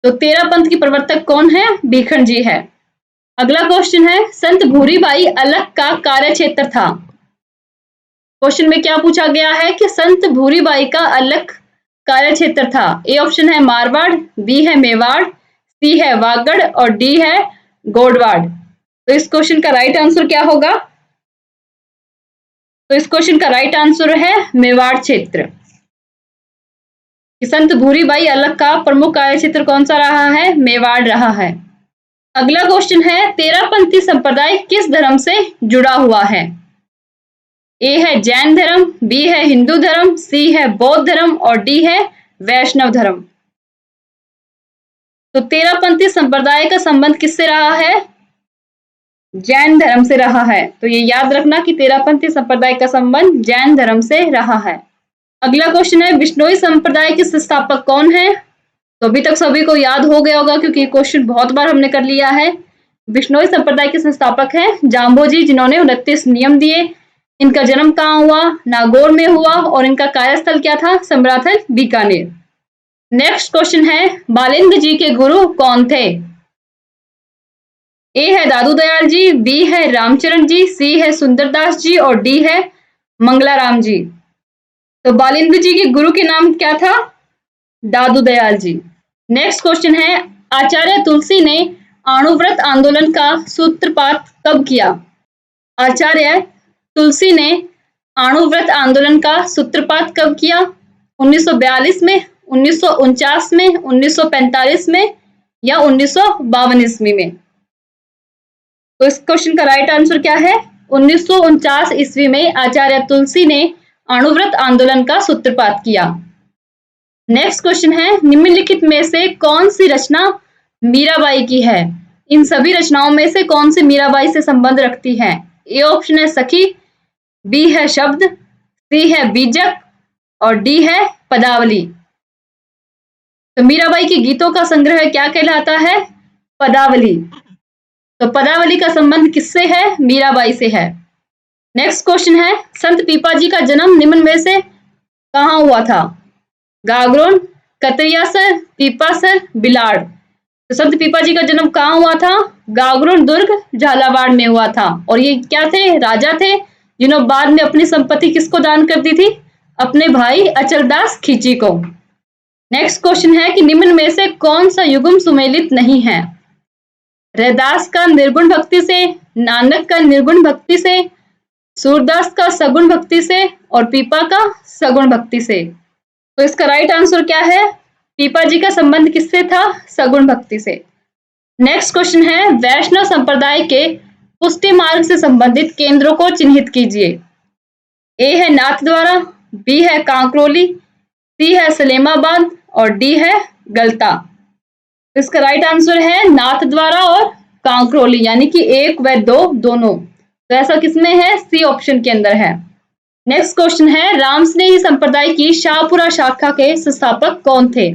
तो 13 पंथ की प्रवर्तक कौन है? भीखंड जी है। अगला क्वेश्चन है, संत भूरीबाई अलख का कार्य क्षेत्र था। क्वेश्चन में क्या पूछा गया है कि संत भूरीबाई का अलख कार्य क्षेत्र था। ए ऑप्शन है मारवाड़, बी है मेवाड़, सी है वागड़ और डी है गोडवाड़। तो इस क्वेश्चन का राइट आंसर क्या होगा? तो इस क्वेश्चन का राइट आंसर है मेवाड़ क्षेत्र। कि संत भूरीबाई अलख का प्रमुख कार्य क्षेत्र कौन सा रहा है? मेवाड़ रहा है। अगला क्वेश्चन है, 13 पंथी संप्रदाय किस धर्म से जुड़ा हुआ है? ए है जैन धर्म, बी है हिंदू धर्म, सी है बौद्ध धर्म और डी है वैष्णव धर्म। तो 13 पंथी संप्रदाय का संबंध किससे रहा है? जैन धर्म से रहा है। तो ये याद रखना कि 13 पंथी संप्रदाय का संबंध जैन धर्म से रहा है। अगला क्वेश्चन है, बिश्नोई संप्रदाय के संस्थापक कौन है? तो अभी तक सभी को याद हो गया होगा क्योंकि क्वेश्चन बहुत बार हमने कर लिया है। बिश्नोई संप्रदाय के संस्थापक हैं जाम्बोजी, जिन्होंने 29 नियम दिए। इनका जन्म कहाँ हुआ? नागौर में हुआ और इनका कार्यस्थल क्या था? समराथल बीकानेर। नेक्स्ट क्वेश्चन है, बालिंद जी के गुरु कौन थे? ए है दादू दयाल जी, बी है रामचरण जी, सी है सुंदरदास जी और डी है मंगलाराम जी। तो बालिंद जी के गुरु के नाम क्या था? दादू दयाल जी। नेक्स्ट क्वेश्चन है, आचार्य तुलसी ने अणुव्रत आंदोलन का सूत्रपात कब किया? आचार्य तुलसी ने अणुव्रत आंदोलन का सूत्रपात कब किया? 1942 में, 1949 में, 1945 में या 1952 ईस्वी में? तो इस क्वेश्चन का राइट आंसर क्या है? 1949 ईस्वी में आचार्य तुलसी ने अणुव्रत आंदोलन का सूत्रपात किया। नेक्स्ट क्वेश्चन है, निम्नलिखित में से कौन सी रचना मीराबाई की है? इन सभी रचनाओं में से कौन सी मीराबाई से संबंध रखती है? ए ऑप्शन है सखी, बी है शब्द, सी है बीजक और डी है पदावली। तो मीराबाई के गीतों का संग्रह क्या कहलाता है? पदावली। तो पदावली का संबंध किससे है? मीराबाई से है। नेक्स्ट क्वेश्चन है, संत पीपाजी का जन्म निम्न में से कहाँ हुआ था? गागरोन, कतरियासर, पीपासर, बिलाड़। तो संत पीपाजी का जन्म कहाँ हुआ था? गागरोन दुर्ग झालावाड़ में हुआ था। और ये क्या थे? राजा थे, जिन्होंने बाद में अपनी संपत्ति किसको दान कर दी थी? अपने भाई अचलदास खींची को। नेक्स्ट क्वेश्चन है कि निम्न में से कौन सा युग्म सुमेलित नहीं है? रैदास का निर्गुण भक्ति से, नानक का निर्गुण भक्ति से, सूरदास का सगुण भक्ति से और पीपा का सगुण भक्ति से। तो इसका राइट आंसर क्या है? पीपा जी का संबंध किससे था? सगुण भक्ति से। नेक्स्ट क्वेश्चन है, वैष्णव संप्रदाय के पुष्टि मार्ग से संबंधित केंद्रों को चिन्हित कीजिए। ए है नाथद्वारा, बी है कांकरोली, सी है सलेमाबाद और डी है गलता। तो इसका राइट आंसर है नाथद्वारा और कांकरोली, यानी कि 1 व 2 दोनों। तो ऐसा किसमें है? सी ऑप्शन के अंदर है। नेक्स्ट क्वेश्चन है, रामस्नेही संप्रदाय की शाहपुरा शाखा के संस्थापक कौन थे?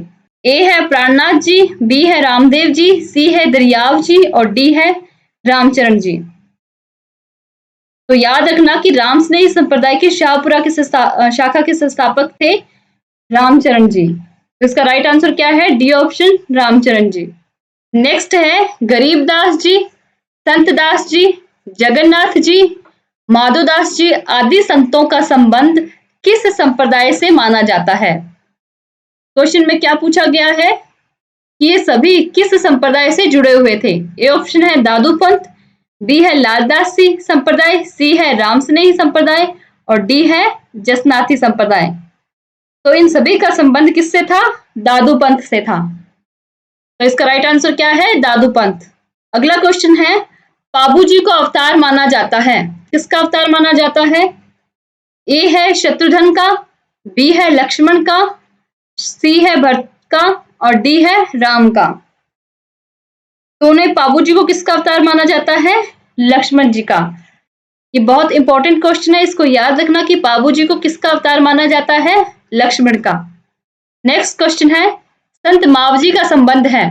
ए है प्राणनाथ जी, बी है रामदेव जी, सी है दरियाव जी और डी है रामचरण जी। तो याद रखना कि रामस्नेही संप्रदाय की शाहपुरा की शाखा के संस्थापक थे रामचरण जी। तो इसका राइट आंसर क्या है? डी ऑप्शन, रामचरण जी। नेक्स्ट है, गरीबदास जी, संतदास जी, जगन्नाथ जी, माधोदास जी आदि संतों का संबंध किस संप्रदाय से माना जाता है? क्वेश्चन में क्या पूछा गया है कि ये सभी किस संप्रदाय से जुड़े हुए थे? ए ऑप्शन है दादू पंथ, बी है लालदासी संप्रदाय, सी है रामस्नेही संप्रदाय और डी है जसनाथी संप्रदाय। तो इन सभी का संबंध किससे था? दादू पंथ से था। तो इसका राइट आंसर क्या है? दादू पंथ। अगला क्वेश्चन है, पाबूजी को अवतार माना जाता है, किसका अवतार माना जाता है? ए है शत्रुघ्न का, बी है लक्ष्मण का, सी है भरत का और डी है राम का। तो उन्हें पाबूजी को किसका अवतार माना जाता है? लक्ष्मण जी का। ये बहुत इंपॉर्टेंट क्वेश्चन है, इसको याद रखना कि पाबूजी को किसका अवतार माना जाता है? लक्ष्मण का। नेक्स्ट क्वेश्चन है, संत मावजी का संबंध है,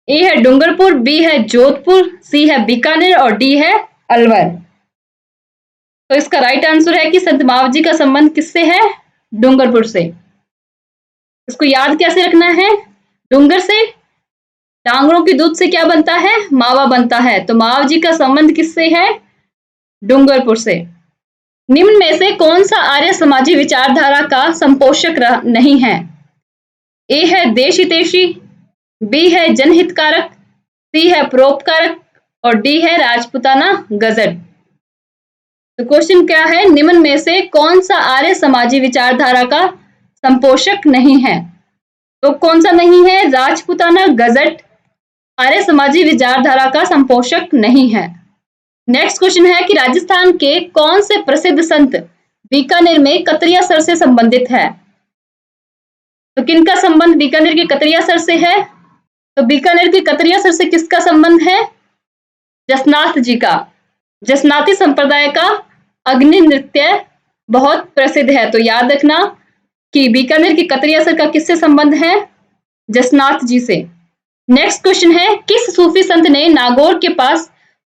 ए है डूंगरपुर, बी है जोधपुर, सी है बीकानेर और डी है अलवर। तो इसका राइट आंसर है कि संत मावजी का संबंध किससे है? डूंगरपुर से। इसको याद कैसे रखना है? डूंगर से डांगरों के दूध से क्या बनता है? मावा बनता है। तो मावजी का संबंध किससे है? डूंगरपुर से। निम्न में से कौन सा आर्य समाजी विचारधारा का संपोषक नहीं है? ए है देश हितैषी, बी है जनहितकारक, सी है परोपकारक और डी है राजपूताना गजट। तो क्वेश्चन क्या है? निम्न में से कौन सा आर्य समाजी विचारधारा का संपोषक नहीं है? तो कौन सा नहीं है? राजपूताना गजट आर्य समाजी विचारधारा का संपोषक नहीं है। नेक्स्ट क्वेश्चन है कि राजस्थान के कौन से प्रसिद्ध संत बीकानेर में कतरिया सर से संबंधित है? तो किनका संबंध बीकानेर के कतरिया सर से है? तो बीकानेर के कतरिया सर से किसका संबंध है? जसनाथ जी का। जसनाती संप्रदाय का अग्नि नृत्य बहुत प्रसिद्ध है। तो याद रखना कि बीकानेर के कतरिया सर का किससे संबंध है? जसनाथ जी से। नेक्स्ट क्वेश्चन है, किस सूफी संत ने नागौर के पास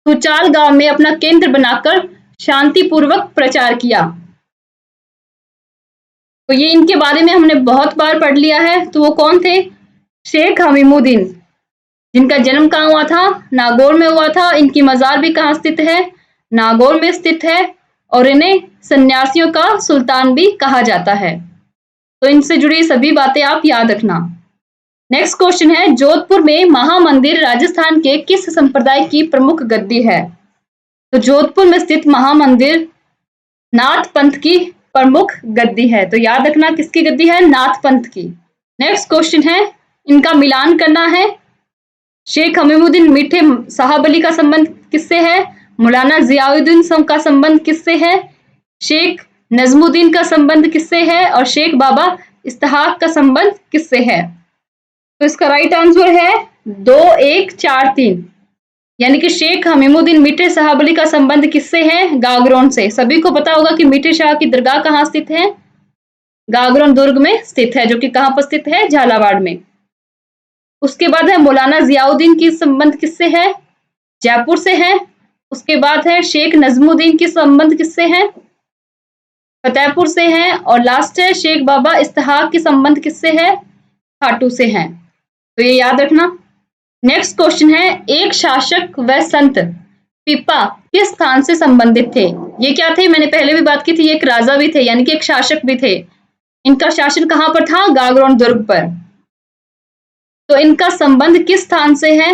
सुचाल गांव में अपना केंद्र बनाकर शांतिपूर्वक प्रचार किया? तो ये इनके बारे में हमने बहुत बार पढ़ लिया है। तो वो कौन थे? शेख हमीमुद्दीन, जिनका जन्म कहाँ हुआ था? नागौर में हुआ था। इनकी मजार भी कहाँ स्थित है? नागौर में स्थित है और इन्हें सन्यासियों का सुल्तान भी कहा जाता है। तो इनसे जुड़ी सभी बातें आप याद रखना। नेक्स्ट क्वेश्चन है, जोधपुर में महामंदिर राजस्थान के किस संप्रदाय की प्रमुख गद्दी है? तो जोधपुर में स्थित महामंदिर नाथ पंथ की प्रमुख गद्दी है। तो याद रखना किसकी गद्दी है? नाथ पंथ की। नेक्स्ट क्वेश्चन है, इनका मिलान करना है। शेख हमीमुद्दीन मीठे साहब अली का संबंध किससे है? मौलाना जियाउद्दीन का संबंध किससे है? शेख नजमुद्दीन का संबंध किससे है? और शेख बाबा इस्तेहाक का संबंध किससे है? तो इसका राइट आंसर है 2, 1, 4, 3, यानी कि शेख हमीमुद्दीन मीठे साहब अली का संबंध किससे है? गागरोन से। सभी को पता होगा कि मीठे शाह की दरगाह कहाँ स्थित है? गागरोन दुर्ग में स्थित है, जो कि कहाँ पर स्थित है? झालावाड़ में। उसके बाद है मौलाना जियाउद्दीन की संबंध किससे है? जयपुर से है। उसके बाद है शेख नजमुद्दीन की संबंध किससे है? फतेहपुर से है। और लास्ट है शेख बाबा इस्तेहाक की संबंध किससे है? खाटू से है। तो ये याद रखना। नेक्स्ट क्वेश्चन है, एक शासक व संत पीपा किस स्थान से संबंधित थे? ये क्या थे? मैंने पहले भी बात की थी, ये एक राजा भी थे, यानी कि एक शासक भी थे। इनका शासन कहां पर था? गागरोन दुर्ग पर। तो इनका संबंध किस स्थान से है?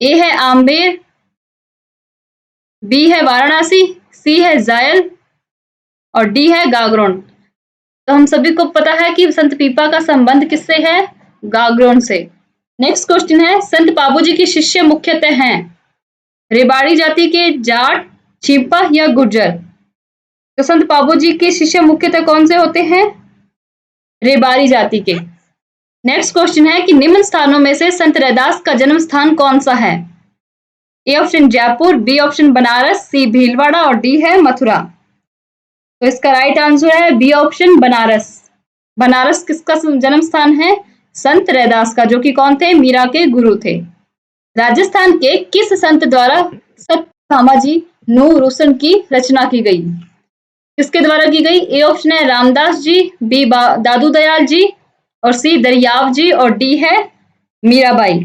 ए है आम्बेर, बी है वाराणसी, सी है जायल और डी है गागरोन। तो हम सभी को पता है कि संत पीपा का संबंध किससे है? गागरोन से। नेक्स्ट क्वेश्चन है, संत बाबूजी के शिष्य मुख्यतः हैं रेबाड़ी जाति के जाट, छिपा या गुर्जर? तो संत पाबो जी के शिष्य मुख्यतः कौन से होते हैं? रेबाड़ी जाति के। नेक्स्ट क्वेश्चन है कि निम्न स्थानों में से संत रैदास का जन्म स्थान कौन सा है? A option Jaipur, B option Banaras, C Bhilwara और डी है मथुरा। तो इसका राइट आंसर है बी ऑप्शन बनारस। बनारस किसका जन्म स्थान है? संत रैदास का, जो कि कौन थे? मीरा के गुरु थे। राजस्थान के किस संत द्वारा सत्यभामा जी नू रोशन की रचना की गई? किसके द्वारा की गई? ए ऑप्शन है रामदास जी, बी दादू दयाल जी और सी दरियाव जी और डी है मीराबाई।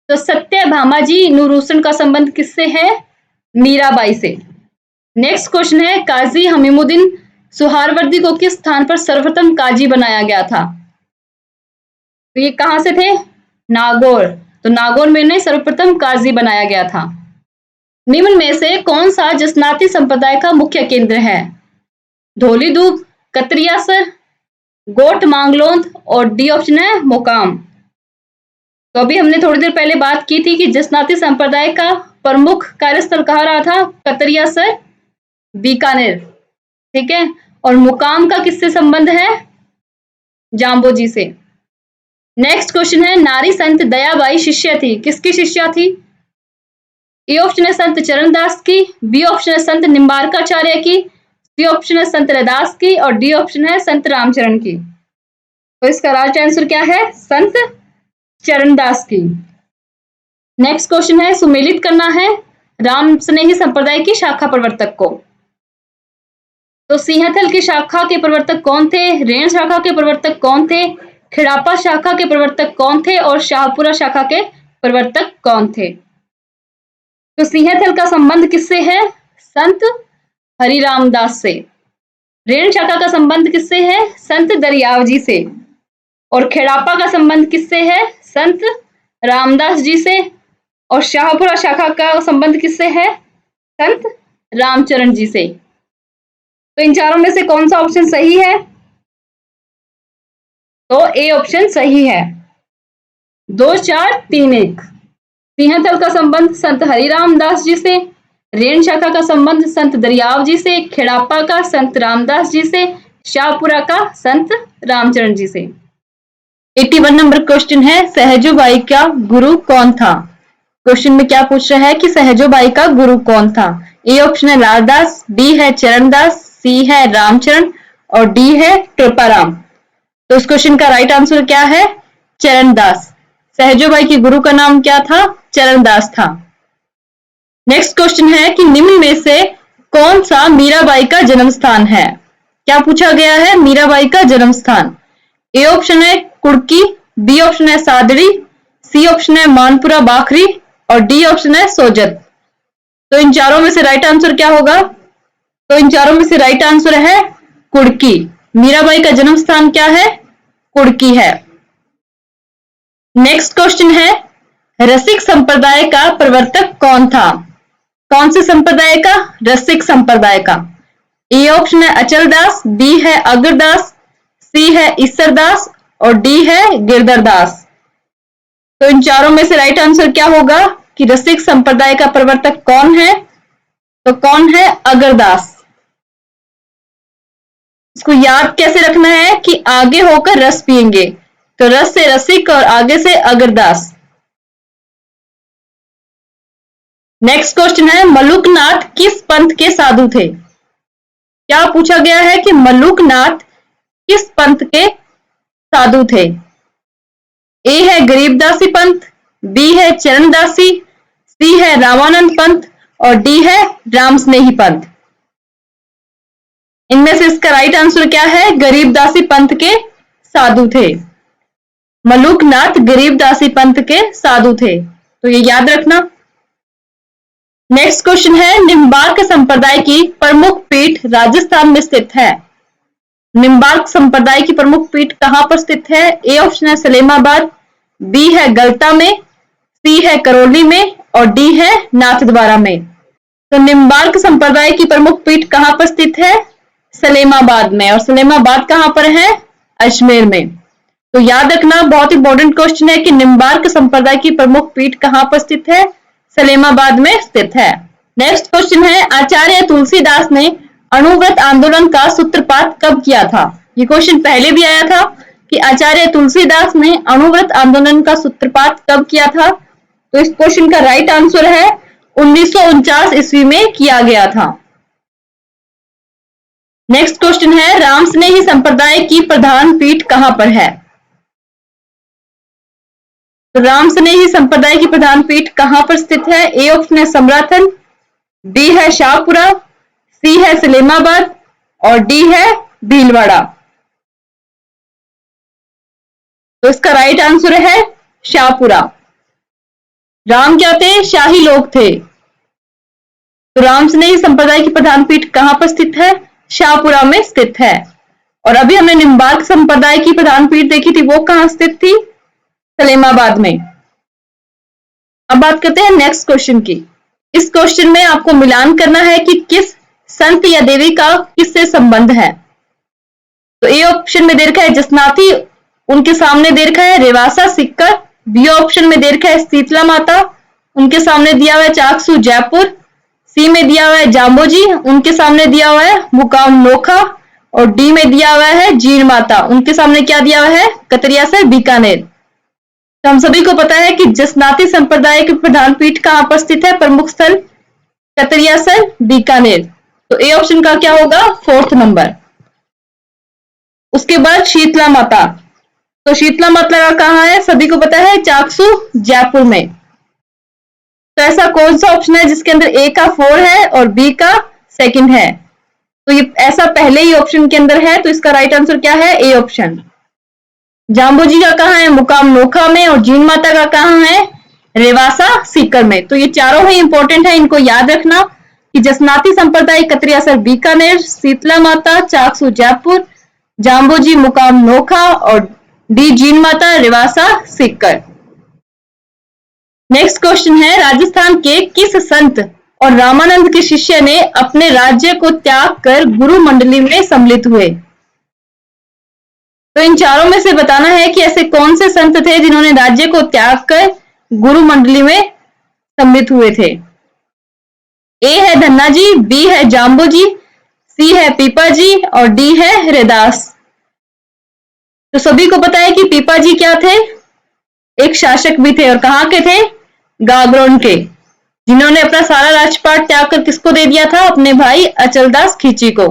तो सत्यभामा जी नू रोशन का संबंध किससे है? मीराबाई से। नेक्स्ट क्वेश्चन है काजी हमीमुद्दीन सुहारवर्दी को किस स्थान पर सर्वप्रथम काजी बनाया गया था? तो ये कहां से थे? नागौर। तो नागौर में इन्हें सर्वप्रथम काजी बनाया गया था। निम्न में से कौन सा जसनाती संप्रदाय का मुख्य केंद्र है? धौलीधूप, कतरियासर, गोट मांगलोंद और डी ऑप्शन है मोकाम। तो अभी हमने थोड़ी देर पहले बात की थी कि जसनाती संप्रदाय का प्रमुख कार्यस्थल कहाँ रहा था? कतरियासर, बीकानेर, ठीक है। और मुकाम का किससे संबंध है? जाम्बोजी से। नेक्स्ट क्वेश्चन है नारी संत दयाबाई शिष्य थी, किसकी शिष्या थी? ए ऑप्शन है संत चरणदास की, बी ऑप्शन है संत निम्बारकाचार्य की, सी ऑप्शन है संत रैदास की और डी ऑप्शन है संत रामचरण की। तो इसका राइट आंसर क्या है? संत चरणदास की। नेक्स्ट क्वेश्चन है सुमेलित करना है राम स्नेही संप्रदाय की शाखा प्रवर्तक को। तो सिंहथल की शाखा के प्रवर्तक कौन थे? रेण शाखा के प्रवर्तक कौन थे? खिड़ापा शाखा के प्रवर्तक कौन थे? और शाहपुरा शाखा के प्रवर्तक कौन थे? तो सिंहथल का संबंध किससे है? संत हरिरामदास से। रेण शाखा का संबंध किससे है? संत दरियाव जी से। और खेड़ापा का संबंध किससे है? संत रामदास जी से। और शाहपुरा शाखा का संबंध किससे है? संत रामचरण जी से। तो इन चारों में से कौन सा ऑप्शन सही है? तो ए ऑप्शन सही है। 2 4 3 1। सिंहथल का संबंध संत हरिरामदास जी से, रेण शाखा का संबंध संत दरियाव जी से, खेड़ापा का संत रामदास जी से, शाहपुरा का संत रामचरण जी से। 81 नंबर क्वेश्चन है सहजोबाई का गुरु कौन था? क्वेश्चन में क्या पूछ रहा है कि सहजोबाई का गुरु कौन था? ए ऑप्शन है लालदास, बी है चरणदास, सी है रामचरण और डी है कृपाराम। तो इस क्वेश्चन का राइट आंसर क्या है? चरणदास। सहजोबाई के गुरु का नाम क्या था? चरणदास था। नेक्स्ट क्वेश्चन है कि निम्न में से कौन सा मीराबाई का जन्म स्थान है? क्या पूछा गया है? मीराबाई का जन्म स्थान। ए ऑप्शन है कुड़की, बी ऑप्शन है सादड़ी, सी ऑप्शन है मानपुरा बाखरी और डी ऑप्शन है सोजत। तो इन चारों में से राइट आंसर क्या होगा? तो इन चारों में से राइट आंसर है कुड़की। मीराबाई का जन्म स्थान क्या है? कुड़की है। नेक्स्ट क्वेश्चन है रसिक संप्रदाय का प्रवर्तक कौन था? कौन से संप्रदाय का? रसिक संप्रदाय का। ए ऑप्शन है अचलदास, बी है अग्रदास, सी है ईसरदास और डी है गिरधरदास। तो इन चारों में से राइट आंसर क्या होगा कि रसिक संप्रदाय का प्रवर्तक कौन है? तो कौन है? अग्रदास। इसको याद कैसे रखना है कि आगे होकर रस पिएंगे, तो रस से रसिक और आगे से अग्रदास। नेक्स्ट क्वेश्चन है मलुकनाथ किस पंथ के साधु थे? क्या पूछा गया है कि मलुकनाथ किस पंथ के साधु थे? ए है गरीबदासी पंथ, बी है चरणदासी, सी है रामानंद पंथ और डी है रामस्नेही पंथ। इनमें से इसका राइट आंसर क्या है? गरीबदासी पंथ के साधु थे। मलुकनाथ गरीबदासी पंथ के साधु थे, तो ये याद रखना। नेक्स्ट क्वेश्चन है निम्बार्क संप्रदाय की प्रमुख पीठ राजस्थान में स्थित है। निम्बार्क संप्रदाय की प्रमुख पीठ कहां पर स्थित है? ए ऑप्शन है सलेमाबाद, बी है गलता में, सी है करौली में और डी है नाथद्वारा में। तो निम्बार्क संप्रदाय की प्रमुख पीठ कहां पर स्थित है? सलेमाबाद में। और सलेमाबाद कहां पर है? अजमेर में। तो याद रखना, बहुत इंपॉर्टेंट क्वेश्चन है कि निम्बार्क संप्रदाय की प्रमुख पीठ कहां पर स्थित है? सलेमाबाद में स्थित है। नेक्स्ट क्वेश्चन है, आचार्य तुलसीदास ने अणुव्रत आंदोलन का सूत्रपात कब किया था? ये क्वेश्चन पहले भी आया था कि आचार्य तुलसीदास ने अणुव्रत आंदोलन का सूत्रपात कब किया था। तो इस क्वेश्चन का राइट आंसर है 1949 ईस्वी में किया गया था। नेक्स्ट क्वेश्चन है, रामस्नेही संप्रदाय की प्रधान पीठ कहां पर है? तो रामस्नेही संप्रदाय की प्रधान पीठ कहां पर स्थित है? ए ऑप्शन है समराथन, बी है शाहपुरा, सी है सलेमाबाद और डी है भीलवाड़ा। तो इसका राइट आंसर है शाहपुरा। राम क्या थे? शाही लोग थे। तो रामस्नेही संप्रदाय की प्रधान पीठ कहां पर स्थित है? शाहपुरा में स्थित है। और अभी हमने निम्बार्क संप्रदाय की प्रधान पीठ देखी थी, वो कहां स्थित थी? सलेमाबाद में। अब बात करते हैं नेक्स्ट क्वेश्चन की। इस क्वेश्चन में आपको मिलान करना है कि किस संत या देवी का किससे संबंध है। तो ए ऑप्शन में दे रखा है जसनाथी, उनके सामने दे रखा है रेवासा सिक्कर। बी ऑप्शन में दे रखा है शीतला माता, उनके सामने दिया हुआ है चाकसू जयपुर। सी में दिया हुआ है जाम्बोजी, उनके सामने दिया हुआ है मुकाम नोखा। और डी में दिया हुआ है जीण माता, उनके सामने क्या दिया हुआ है? कतरियासर बीकानेर। तो हम सभी को पता है कि जसनाती संप्रदाय की प्रधान पीठ कहां पर स्थित है? प्रमुख स्थल कतरियासर बीकानेर। तो ए ऑप्शन का क्या होगा? 4th number. उसके बाद शीतला माता, तो शीतला माता कहां है? सभी को पता है चाकसू जयपुर में। तो ऐसा कौन सा ऑप्शन है जिसके अंदर ए का 4 है और बी का 2nd है? तो ये ऐसा पहले ही ऑप्शन के अंदर है, तो इसका राइट आंसर क्या है? A option. जाम्बोजी का कहां है? मुकाम नोखा में। और जीण माता का कहां है? रेवासा सीकर में। तो ये चारों ही इंपॉर्टेंट है, इनको याद रखना कि जसनाती संप्रदाय कतरियासर बीकानेर, शीतला माता चाकसू जयपुर, जाम्बोजी मुकाम नोखा और D Jeen Mata Rewasa Sikar. Next question है, राजस्थान के किस संत और रामानंद के शिष्य ने अपने राज्य को त्याग कर गुरु मंडली में सम्मिलित हुए? तो इन चारों में से बताना है कि ऐसे कौन से संत थे जिन्होंने राज्य को त्याग कर गुरु मंडली में सम्मिलित हुए थे। ए है धन्ना जी, बी है जाम्बोजी, सी है पीपा जी और डी है हरिदास। तो सभी को पता है कि पीपा जी क्या थे? एक शासक भी थे। और कहां के थे? गागरोन के, जिन्होंने अपना सारा राजपाट त्याग कर किसको दे दिया था? अपने भाई अचलदास खींची को।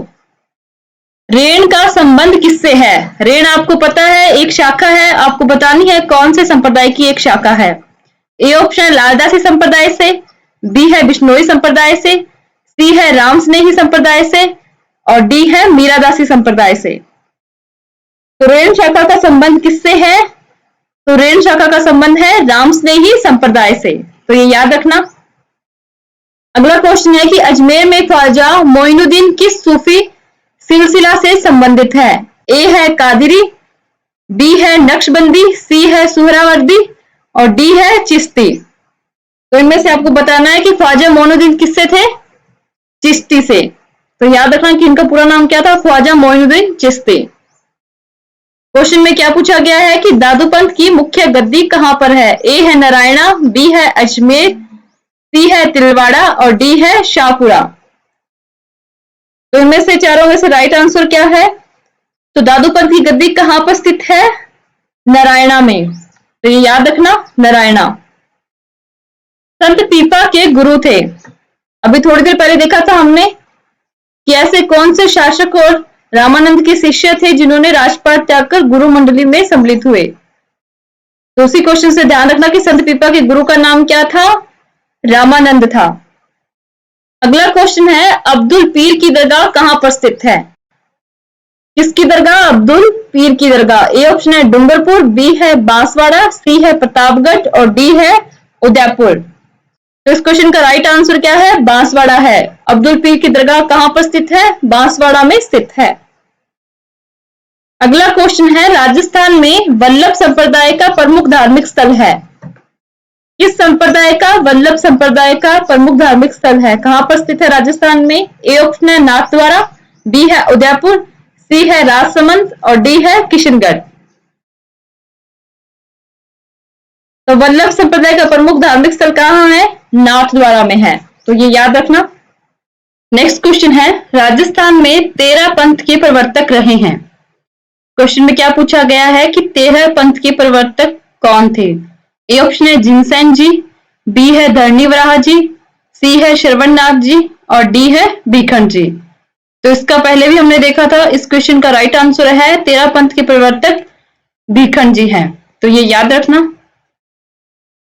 रेण का संबंध किससे है? रेण आपको पता है एक शाखा है, आपको बतानी है कौन से संप्रदाय की एक शाखा है। ए ऑप्शन लालदासी संप्रदाय से, बी है बिश्नोई संप्रदाय से, सी है रामस्नेही संप्रदाय से और डी है मीरादासी संप्रदाय से। तो रेण शाखा का संबंध किससे है? तो रेण शाखा का संबंध है रामस्नेही संप्रदाय से। तो ये याद रखना। अगला क्वेश्चन है कि अजमेर में ख्वाजा मोइनुद्दीन किस सूफी सिलसिला से संबंधित है? ए है कादिरी, बी है नक्शबंदी, सी है सुहरावर्दी और डी है चिश्ती। तो इनमें से आपको बताना है कि ख्वाजा मोइनुद्दीन किससे थे? चिश्ती से। तो याद रखना कि इनका पूरा नाम क्या था? ख्वाजा मोइनुद्दीन चिश्ती। क्वेश्चन में क्या पूछा गया है कि दादूपंथ की मुख्य गद्दी कहां पर है? ए है नारायणा, बी है अजमेर, सी है तिलवाड़ा और डी है शाहपुरा। तो इनमें से चारों में से राइट आंसर क्या है? तो दादूपंथ की गद्दी कहां पर स्थित है? नारायणा में। तो ये याद रखना, नारायणा। संत पीपा के गुरु थे। अभी थोड़ी देर पहले देखा था हमने कि ऐसे कौन से शासक और रामानंद के शिष्य थे जिन्होंने राजपाट त्याग कर गुरु मंडली में सम्मिलित हुए। तो उसी क्वेश्चन से ध्यान रखना कि संत पीपा के गुरु का नाम क्या था? रामानंद था। अगला क्वेश्चन है, अब्दुल पीर की दरगाह कहां पर स्थित है? किसकी दरगाह? अब्दुल पीर की दरगाह। ए ऑप्शन है डूंगरपुर, बी है बांसवाड़ा, सी है प्रतापगढ़ और डी है उदयपुर। तो इस क्वेश्चन का राइट आंसर क्या है? बांसवाड़ा है। अब्दुल पीर की दरगाह कहां पर स्थित है? बांसवाड़ा में स्थित है। अगला क्वेश्चन है, राजस्थान में वल्लभ संप्रदाय का प्रमुख धार्मिक स्थल है? किस संप्रदाय का? वल्लभ संप्रदाय का प्रमुख धार्मिक स्थल है। कहां पर स्थित है राजस्थान में? ए ऑप्शन है नाथद्वारा, बी है उदयपुर, सी है राजसमंद और डी है किशनगढ़। तो वल्लभ संप्रदाय का प्रमुख धार्मिक स्थल कहाँ है? नाथद्वारा में है, तो ये याद रखना। नेक्स्ट क्वेश्चन है, राजस्थान में 13 पंथ के प्रवर्तक रहे हैं। क्वेश्चन में क्या पूछा गया है कि 13 पंथ के प्रवर्तक कौन थे? ए ऑप्शन है जिनसेन जी, बी है धरणी वराह जी, सी है श्रवणनाथ जी और डी है भीखंड जी। तो इसका पहले भी हमने देखा था, इस क्वेश्चन का राइट आंसर है 13 पंथ के प्रवर्तक भीखंड जी हैं, तो ये याद रखना।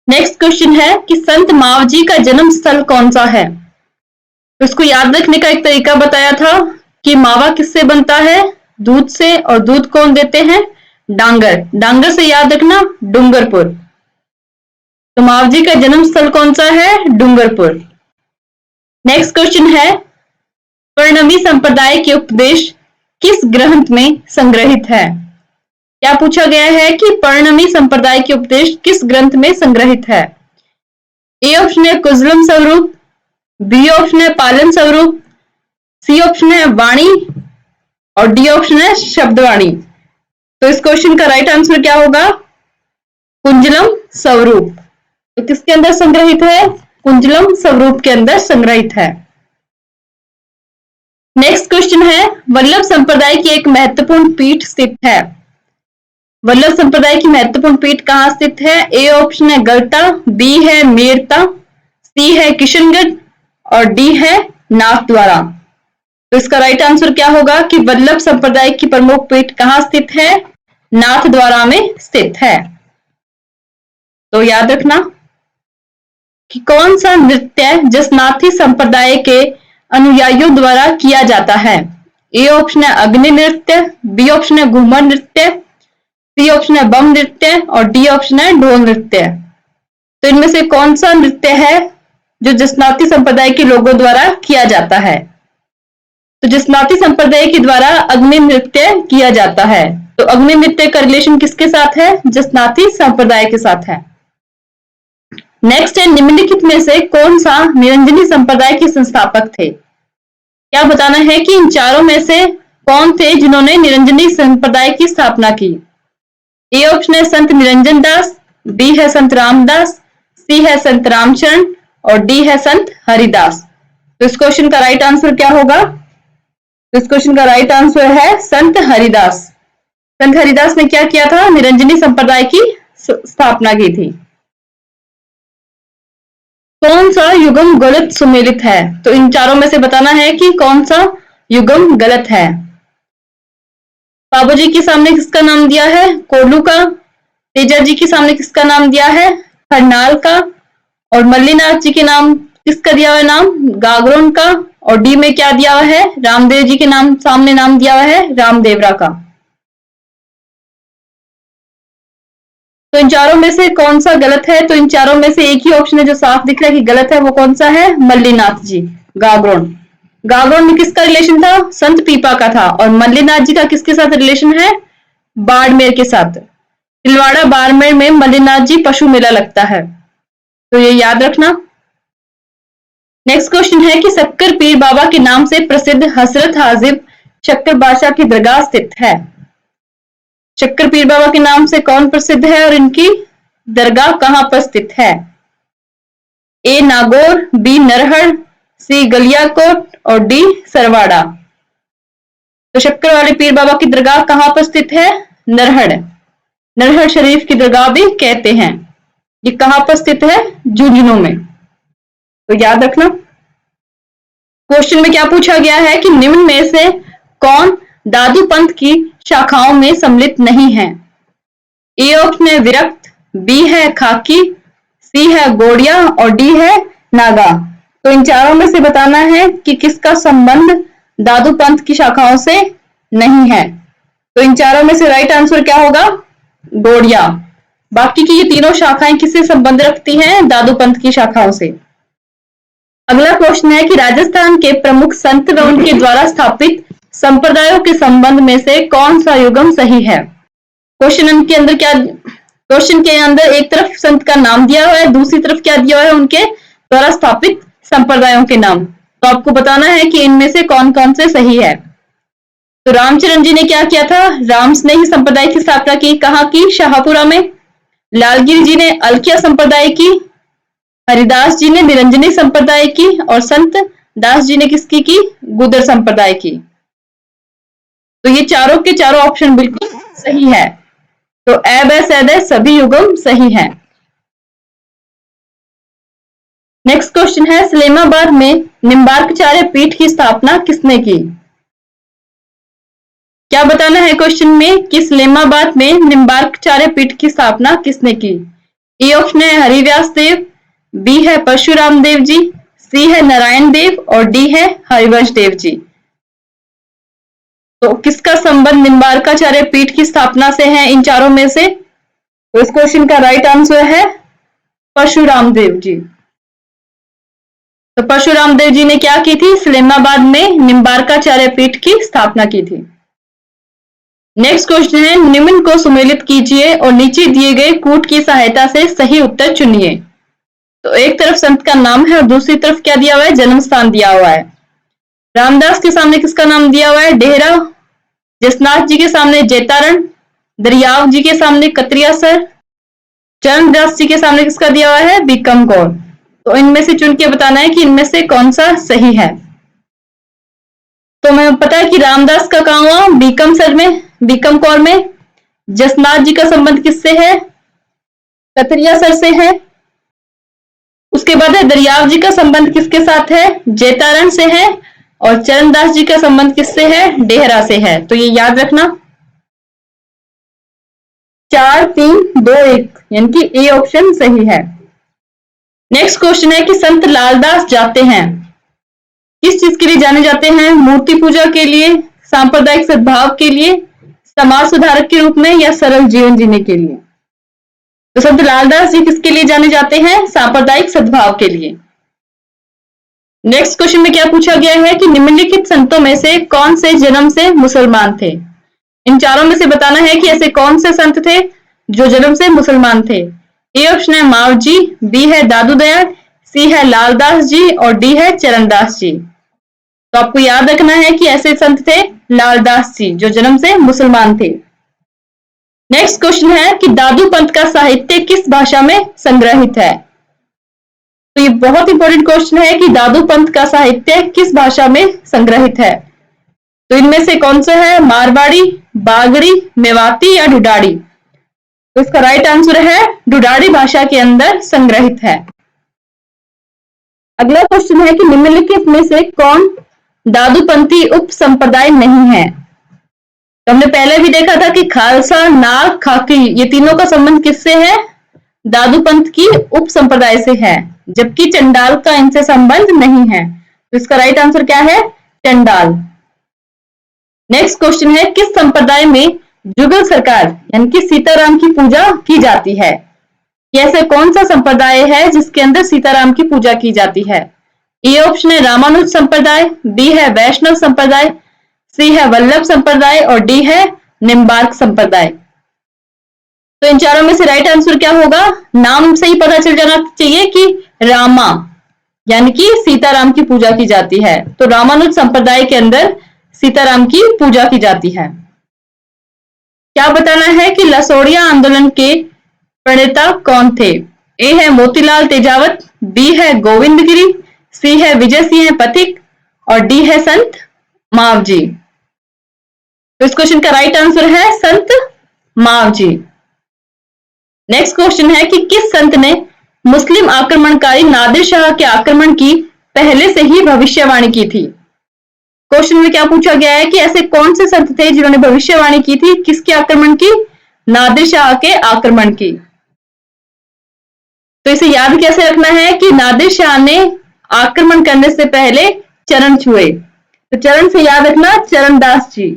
नेक्स्ट क्वेश्चन है कि संत मावजी का जन्म स्थल कौन सा है? तो इसको याद रखने का एक तरीका बताया था कि मावा किससे बनता है? दूध से, और दूध कौन देते हैं? डांगर। डांगर से याद रखना डूंगरपुर। तो मावजी का जन्म स्थल कौन सा है? डूंगरपुर। नेक्स्ट क्वेश्चन है, पर्णमी संप्रदाय के उपदेश किस ग्रंथ में संग्रहित है? क्या पूछा गया है कि पर्णमी संप्रदाय के उपदेश किस ग्रंथ में संग्रहित है? ए ऑप्शन है कुजलम स्वरूप, बी ऑप्शन है पालन स्वरूप, सी ऑप्शन है वाणी और डी ऑप्शन है शब्दवाणी। तो इस क्वेश्चन का राइट आंसर क्या होगा? कुंजलम स्वरूप। तो किसके अंदर संग्रहित है? कुंजलम स्वरूप के अंदर संग्रहित है। नेक्स्ट क्वेश्चन है, वल्लभ संप्रदाय की एक महत्वपूर्ण पीठ स्थित है। वल्लभ संप्रदाय की महत्वपूर्ण पीठ कहाँ स्थित है? ए ऑप्शन है गलता, बी है मेरता, सी है किशनगढ़ और डी है नाथद्वारा। तो इसका राइट आंसर क्या होगा कि वल्लभ संप्रदाय की प्रमुख पीठ कहाँ स्थित है? नाथद्वारा में स्थित है। तो याद रखना कि कौन सा नृत्य जसनाथी संप्रदाय के अनुयायियों द्वारा किया जाता है? ए ऑप्शन है अग्नि नृत्य, बी ऑप्शन है घूमर नृत्य, सी ऑप्शन है बम नृत्य और डी ऑप्शन है ढोल नृत्य। तो इनमें से कौन सा नृत्य है जो जसनाती संप्रदाय के लोगों द्वारा किया जाता है? तो जसनाती संप्रदाय के द्वारा अग्नि नृत्य किया जाता है। तो अग्नि नृत्य का रिलेशन किसके साथ है? जसनाती संप्रदाय के साथ है। नेक्स्ट है, निम्नलिखित में से कौन सा निरंजनी संप्रदाय के संस्थापक थे? क्या बताना है कि इन चारों में से कौन थे जिन्होंने निरंजनी संप्रदाय की स्थापना की? ए ऑप्शन है संत निरंजन दास, बी है संत रामदास, सी है संत रामचरण और डी है संत हरिदास। तो इस क्वेश्चन का राइट आंसर क्या होगा? तो इस क्वेश्चन का राइट आंसर है संत हरिदास। संत हरिदास ने क्या किया था? निरंजनी संप्रदाय की स्थापना की थी। कौन सा युगम गलत सुमेलित है? तो इन चारों में से बताना है कि कौन सा युगम गलत है। बाबू जी के सामने किसका नाम दिया है? कोल्लू का। तेजा जी के सामने किसका नाम दिया है? हरनाल का। और मल्लीनाथ जी के नाम किसका दिया हुआ है? नाम गागरोन का। और डी में क्या दिया हुआ है? रामदेव जी के नाम सामने नाम दिया हुआ है रामदेवरा का। तो इन चारों में से कौन सा गलत है? तो इन चारों में से एक ही ऑप्शन है जो साफ दिख रहा है कि गलत है, वो कौन सा है? मल्लीनाथ जी, गागरोन। गागरोन में किसका रिलेशन था? संत पीपा का था। और मल्लीनाथ जी का किसके साथ रिलेशन है? बाड़मेर के साथ। तिलवाड़ा बाड़मेर में मल्लीनाथ जी पशु मेला लगता है, तो ये याद रखना। नेक्स्ट क्वेश्चन है कि शक्कर पीर बाबा के नाम से प्रसिद्ध हजरत हाजिब शक्कर बादशाह की दरगाह स्थित है। शक्कर पीर बाबा के नाम से कौन प्रसिद्ध है और इनकी दरगाह कहां पर स्थित है? ए नागौर, बी नरहड़, सी गलियाकोट और डी सरवाड़ा। तो शक्कर वाले पीर बाबा की दरगाह कहां पर स्थित है? नरहड़। नरहड़ शरीफ की दरगाह भी कहते हैं। ये कहां पर स्थित है? झुंझुनू में। तो याद रखना। क्वेश्चन में क्या पूछा गया है कि निम्न में से कौन दादू पंथ की शाखाओं में सम्मिलित नहीं है? ए ऑप्शन है विरक्त, बी है खाकी, सी है गोड़िया और डी है नागा। तो इन चारों में से बताना है कि किसका संबंध दादू पंथ की शाखाओं से नहीं है। तो इन चारों में से राइट आंसर क्या होगा? गोड़िया। बाकी की ये तीनों शाखाएं किससे संबंध रखती हैं? दादू पंथ की शाखाओं से। अगला क्वेश्चन है कि राजस्थान के प्रमुख संत व उनके द्वारा स्थापित संप्रदायों के संबंध में से कौन सा युगम सही है? क्वेश्चन के अंदर एक तरफ संत का नाम दिया हुआ है, दूसरी तरफ क्या दिया हुआ है? उनके द्वारा स्थापित संप्रदायों के नाम। तो आपको बताना है कि इनमें से कौन कौन से सही है। तो रामचरण जी ने क्या किया था? राम स्नेही संप्रदाय की स्थापना की। कहाँ की? शाहपुरा में। लालगिरी जी ने अलकिया संप्रदाय की, हरिदास जी ने निरंजनी संप्रदाय की और संत दास जी ने किसकी की? गुदर संप्रदाय की। तो ये चारों के चारों ऑप्शन बिल्कुल सही है। तो ए ब स द सभी युगम सही है। नेक्स्ट क्वेश्चन है, सलेमाबाद में निम्बार्कचार्य पीठ की स्थापना किसने की? क्या बताना है क्वेश्चन में कि सलेमाबाद में निम्बार्कचार्य पीठ की स्थापना किसने की? ए ऑप्शन है हरिव्यास देव, बी है परशुराम देव जी, सी है नारायण देव और डी है हरिवंश देव जी। तो किसका संबंध निम्बार्काचार्य पीठ की स्थापना से है इन चारों में से? तो इस क्वेश्चन का राइट आंसर है परशुराम देव जी। तो परशुराम देव जी ने क्या की थी? सलेमाबाद में निम्बार्काचार्य पीठ की स्थापना की थी। नेक्स्ट क्वेश्चन है, निम्न को सुमेलित कीजिए और नीचे दिए गए कूट की सहायता से सही उत्तर चुनिए। तो एक तरफ संत का नाम है और दूसरी तरफ क्या दिया हुआ है? जन्म स्थान दिया हुआ है। रामदास के सामने किसका नाम दिया हुआ है? डेहरा। जसनाथ जी के सामने जैतारण, दरियाव जी के सामने कतरियासर, चरणदास जी के सामने किसका दिया हुआ है? बीकम कौर। तो इनमें से चुन के बताना है कि इनमें से कौन सा सही है। तो हमें पता है कि रामदास का कहाँ हुआ? बीकम सर में, बीकम कौर में। जसनाथ जी का संबंध किससे है? कतरिया सर से है। उसके बाद है दरियाव जी का संबंध किसके साथ है? जैतारण से है। और चरणदास जी का संबंध किससे है? डेहरा से है। तो ये याद रखना। 4 3 2 1 यानी कि ए ऑप्शन सही है। नेक्स्ट क्वेश्चन है कि संत लालदास जाते हैं किस चीज के लिए जाने जाते हैं? मूर्ति पूजा के लिए, सांप्रदायिक सद्भाव के लिए, समाज सुधारक के रूप में या सरल जीवन जीने के लिए? तो संत लालदास जी किसके लिए जाने जाते हैं? सांप्रदायिक सद्भाव के लिए। नेक्स्ट क्वेश्चन में क्या पूछा गया है कि निम्नलिखित संतों में से कौन से जन्म से मुसलमान थे? इन चारों में से बताना है कि ऐसे कौन से संत थे जो जन्म से मुसलमान थे। ए ऑप्शन है माव जी, बी है दादू दयाल, सी है लालदास जी और डी है चरणदास जी। तो आपको याद रखना है कि ऐसे संत थे लालदास जी जो जन्म से मुसलमान थे। नेक्स्ट क्वेश्चन है कि दादू पंथ का साहित्य किस भाषा में संग्रहित है? तो ये बहुत इंपॉर्टेंट क्वेश्चन है कि दादू पंथ का साहित्य किस भाषा में संग्रहित है। तो इनमें से कौन सा है? मारवाड़ी, बागड़ी, मेवाती या ढूढ़ाड़ी? तो इसका राइट आंसर है ढूढ़ाड़ी भाषा के अंदर संग्रहित है। अगला क्वेश्चन है कि निम्नलिखित में से कौन दादूपंथी उप संप्रदाय नहीं है? तो हमने पहले भी देखा था कि खालसा, नाग, खाकी ये तीनों का संबंध किससे है? दादूपंथ की उप संप्रदाय से है, जबकि चंडाल का इनसे संबंध नहीं है। तो इसका राइट आंसर क्या है? चंडाल। नेक्स्ट क्वेश्चन है, किस संप्रदाय में जुगल सरकार यानी कि सीताराम की पूजा की जाती है? ऐसे कौन सा संप्रदाय है जिसके अंदर सीताराम की पूजा की जाती है? ए ऑप्शन है रामानुज संप्रदाय, बी है वैष्णव संप्रदाय, सी है वल्लभ संप्रदाय और डी है निम्बार्क संप्रदाय। तो इन चारों में से राइट आंसर क्या होगा? नाम से ही पता चल जाना चाहिए कि रामा यानी कि सीताराम की पूजा की जाती है। तो रामानुज संप्रदाय के अंदर सीताराम की पूजा की जाती है। क्या बताना है कि लसोड़िया आंदोलन के प्रणेता कौन थे? ए है मोतीलाल तेजावत, बी है गोविंदगिरी, सी है विजय सिंह पथिक और डी है संत मावजी। तो इस क्वेश्चन का राइट आंसर है संत मावजी। नेक्स्ट क्वेश्चन है कि किस संत ने मुस्लिम आक्रमणकारी नादिर शाह के आक्रमण की पहले से ही भविष्यवाणी की थी? क्वेश्चन में क्या पूछा गया है कि ऐसे कौन से संत थे जिन्होंने भविष्यवाणी की थी? किसके आक्रमण की? नादिर शाह के आक्रमण की। तो इसे याद कैसे रखना है कि नादिर शाह ने आक्रमण करने से पहले चरण छुए। तो चरण से याद रखना चरणदास जी।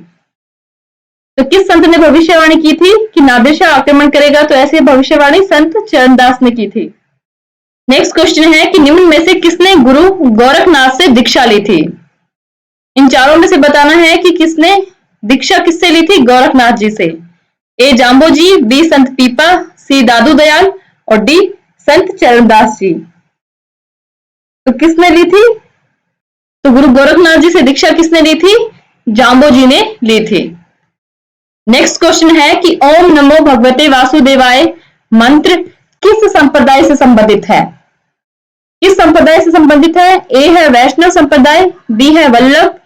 तो किस संत ने भविष्यवाणी की थी कि नादिर शाह आक्रमण करेगा? तो ऐसी भविष्यवाणी संत चरणदास ने की थी। नेक्स्ट क्वेश्चन है कि निम्न में से किसने गुरु गोरखनाथ से दीक्षा ली थी? इन चारों में से बताना है कि किसने दीक्षा किससे ली थी? गोरखनाथ जी से। ए जाम्बो जी, बी संत पीपा, सी दादू दयाल और डी संत चरणदास जी। तो किसने ली थी? तो गुरु गोरखनाथ जी से दीक्षा किसने ली थी? जाम्बो जी ने ली थी। नेक्स्ट क्वेश्चन है कि ओम नमो भगवते वासुदेवाय मंत्र किस संप्रदाय से संबंधित है? किस संप्रदाय से संबंधित है? ए है वैष्णव संप्रदाय, बी है वल्लभ,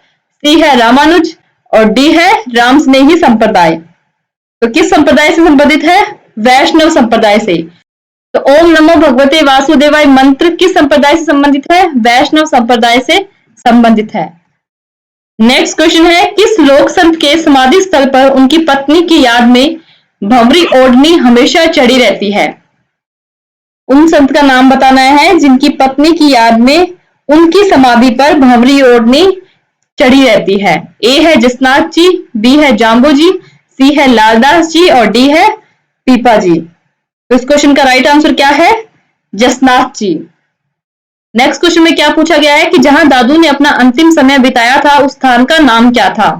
सी है रामानुज और डी है रामस्नेही संप्रदाय। तो किस संप्रदाय से संबंधित है? वैष्णव संप्रदाय से। तो ओम नमो भगवते वासुदेवाय मंत्र किस संप्रदाय से संबंधित है? वैष्णव संप्रदाय से संबंधित है। नेक्स्ट क्वेश्चन है, किस लोक संत के समाधि स्थल पर उनकी पत्नी की याद में भंवरी ओढ़नी हमेशा चढ़ी रहती है? उन संत का नाम बताना है जिनकी पत्नी की याद में उनकी समाधि पर भंवरी ओढ़नी चढ़ी रहती है। ए है जसनाथ जी, बी है जाम्बू जी, सी है लालदास जी और डी है पीपा जी। तो इस क्वेश्चन का राइट आंसर क्या है? जसनाथ जी। नेक्स्ट क्वेश्चन में क्या पूछा गया है कि जहां दादू ने अपना अंतिम समय बिताया था उस स्थान का नाम क्या था?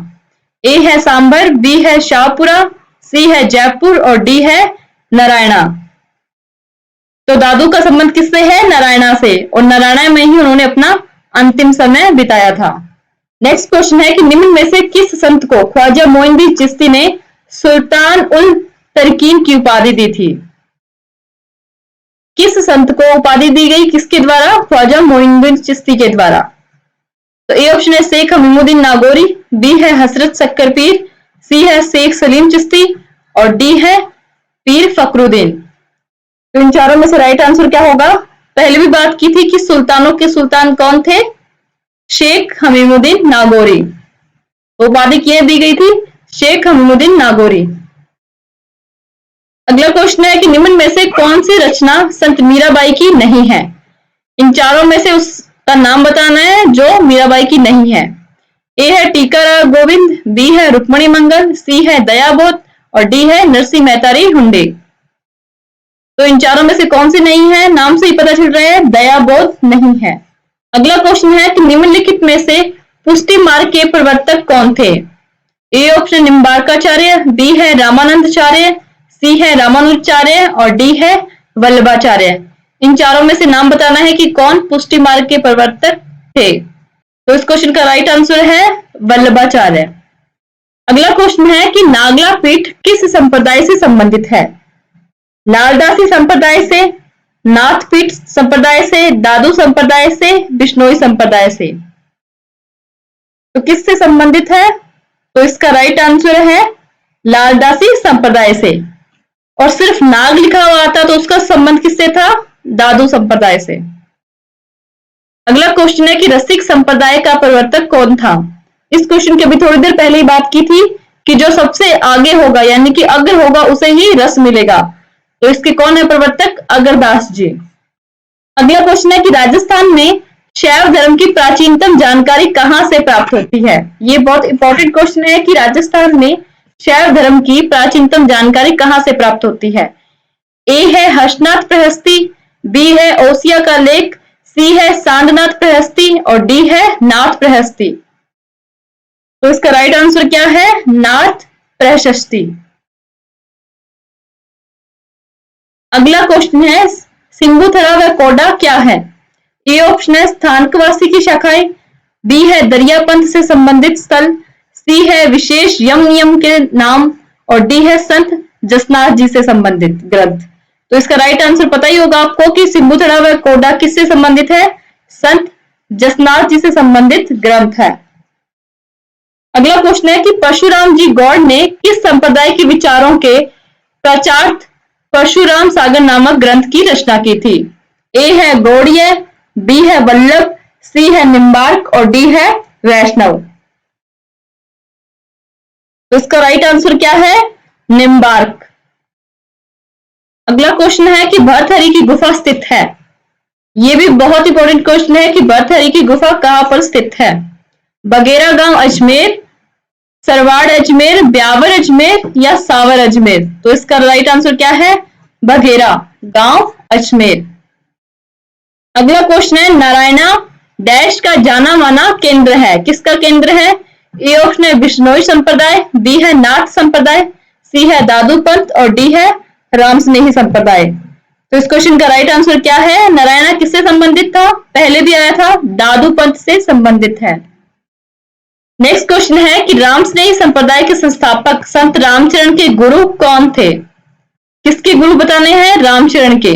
ए है सांभर, बी है शाहपुरा, सी है जयपुर और डी है नारायणा। तो दादू का संबंध किससे है? नारायणा से, और नारायणा में ही उन्होंने अपना अंतिम समय बिताया था। नेक्स्ट क्वेश्चन है कि निम्न में से किस संत को ख्वाजा मोइनुद्दीन चिश्ती ने सुल्तान उल तरकीन की उपाधि दी थी? किस संत को उपाधि दी गई किसके द्वारा? ख्वाजा मोइनुद्दीन चिश्ती के द्वारा। तो ए ऑप्शन है शेख हमीमुद्दीन नागौरी, बी है हजरत शक्कर पीर, सी है शेख सलीम चिश्ती और डी है पीर फखरुद्दीन। तो इन चारों में से राइट आंसर क्या होगा? पहले भी बात की थी कि सुल्तानों के सुल्तान कौन थे? शेख हमीमुद्दीन नागौरी। उपाधि किए दी गई थी शेख हमीमुद्दीन नागौरी। अगला क्वेश्चन है कि निम्न में से कौन सी रचना संत मीराबाई की नहीं है? इन चारों में से उसका नाम बताना है जो मीराबाई की नहीं है। ए है टीका गोविंद, बी है रुक्मणी मंगल, सी है दयाबोध और डी है नरसिंह मेहतारी हुंडे। तो इन चारों में से कौन सी नहीं है? नाम से ही पता चल रहा है दयाबोध नहीं है। अगला क्वेश्चन है कि निम्नलिखित में से पुष्टि मार्ग के प्रवर्तक कौन थे? ए ऑप्शन निम्बार्काचार्य, बी है रामानंदाचार्य, सी है रामानुजाचार्य और डी है वल्लभाचार्य। इन चारों में से नाम बताना है कि कौन पुष्टि मार्ग के प्रवर्तक थे। तो इस क्वेश्चन का राइट आंसर है वल्लभाचार्य। अगला क्वेश्चन है कि नागला पीठ किस संप्रदाय से संबंधित है? लालदासी संप्रदाय से, नाथपीठ संप्रदाय से, दादू संप्रदाय से, बिश्नोई संप्रदाय से। तो किससे संबंधित है? तो इसका राइट आंसर है लालदासी संप्रदाय से। और सिर्फ नाग लिखा हुआ आता तो उसका संबंध किससे था? दादू संप्रदाय से। अगला क्वेश्चन है कि रसिक संप्रदाय का प्रवर्तक कौन था? इस क्वेश्चन की अभी थोड़ी देर पहले ही बात की थी कि जो सबसे आगे होगा यानी कि अग्र होगा उसे ही रस मिलेगा। तो इसके कौन है प्रवर्तक? अग्रदास जी। अगला क्वेश्चन है कि राजस्थान में शैव धर्म की प्राचीनतम जानकारी कहां से प्राप्त होती है? ये बहुत इंपॉर्टेंट क्वेश्चन है कि राजस्थान में शैव धर्म की प्राचीनतम जानकारी कहां से प्राप्त होती है? ए है हर्षनाथ प्रहस्ती, बी है ओसिया का लेख, सी है सांदनाथ प्रहस्ती और डी है नाथ प्रहस्ती। तो इसका राइट आंसर क्या है? नाथ प्रहस्ती। अगला क्वेश्चन है सिंबुथरा व कोडा क्या है? ए ऑप्शन है स्थानकवासी की शाखाएं, बी है दरियापंथ से संबंधित स्थल, सी है विशेष यम नियम के नाम और डी है संत जसनाथ जी से संबंधित ग्रंथ। तो इसका राइट आंसर पता ही होगा आपको कि सिंबुथरा व कोडा किससे संबंधित है? संत जसनाथ जी से संबंधित ग्रंथ है। अगला क्वेश्चन है कि परशुराम जी गौड़ ने किस संप्रदाय के विचारों के प्रचारार्थ परशुराम सागर नामक ग्रंथ की रचना की थी? ए है गौड़ीय, बी है वल्लभ, सी है निम्बार्क और डी है वैष्णव। तो इसका राइट आंसर क्या है? निम्बार्क। अगला क्वेश्चन है कि भर्तहरि की गुफा स्थित है। यह भी बहुत इंपॉर्टेंट क्वेश्चन है कि भर्तहरि की गुफा कहां पर स्थित है? बगेरा गांव अजमेर, सरवाड़ अजमेर, ब्यावर अजमेर या सावर अजमेर। तो इसका राइट आंसर क्या है? बघेरा गांव अजमेर। अगला क्वेश्चन है नारायणा डैश का जाना माना केंद्र है। किसका केंद्र है? ए ऑप्शन है बिश्नोई संप्रदाय, बी है नाथ संप्रदाय, सी है दादू पंथ और डी है रामस्नेही संप्रदाय। तो इस क्वेश्चन का राइट आंसर क्या है? नारायणा किससे संबंधित था? पहले भी आया था, दादू पंथ से संबंधित है। नेक्स्ट क्वेश्चन है कि रामस्नेही संप्रदाय के संस्थापक संत रामचरण के गुरु कौन थे? किसके गुरु बताने हैं? रामचरण के।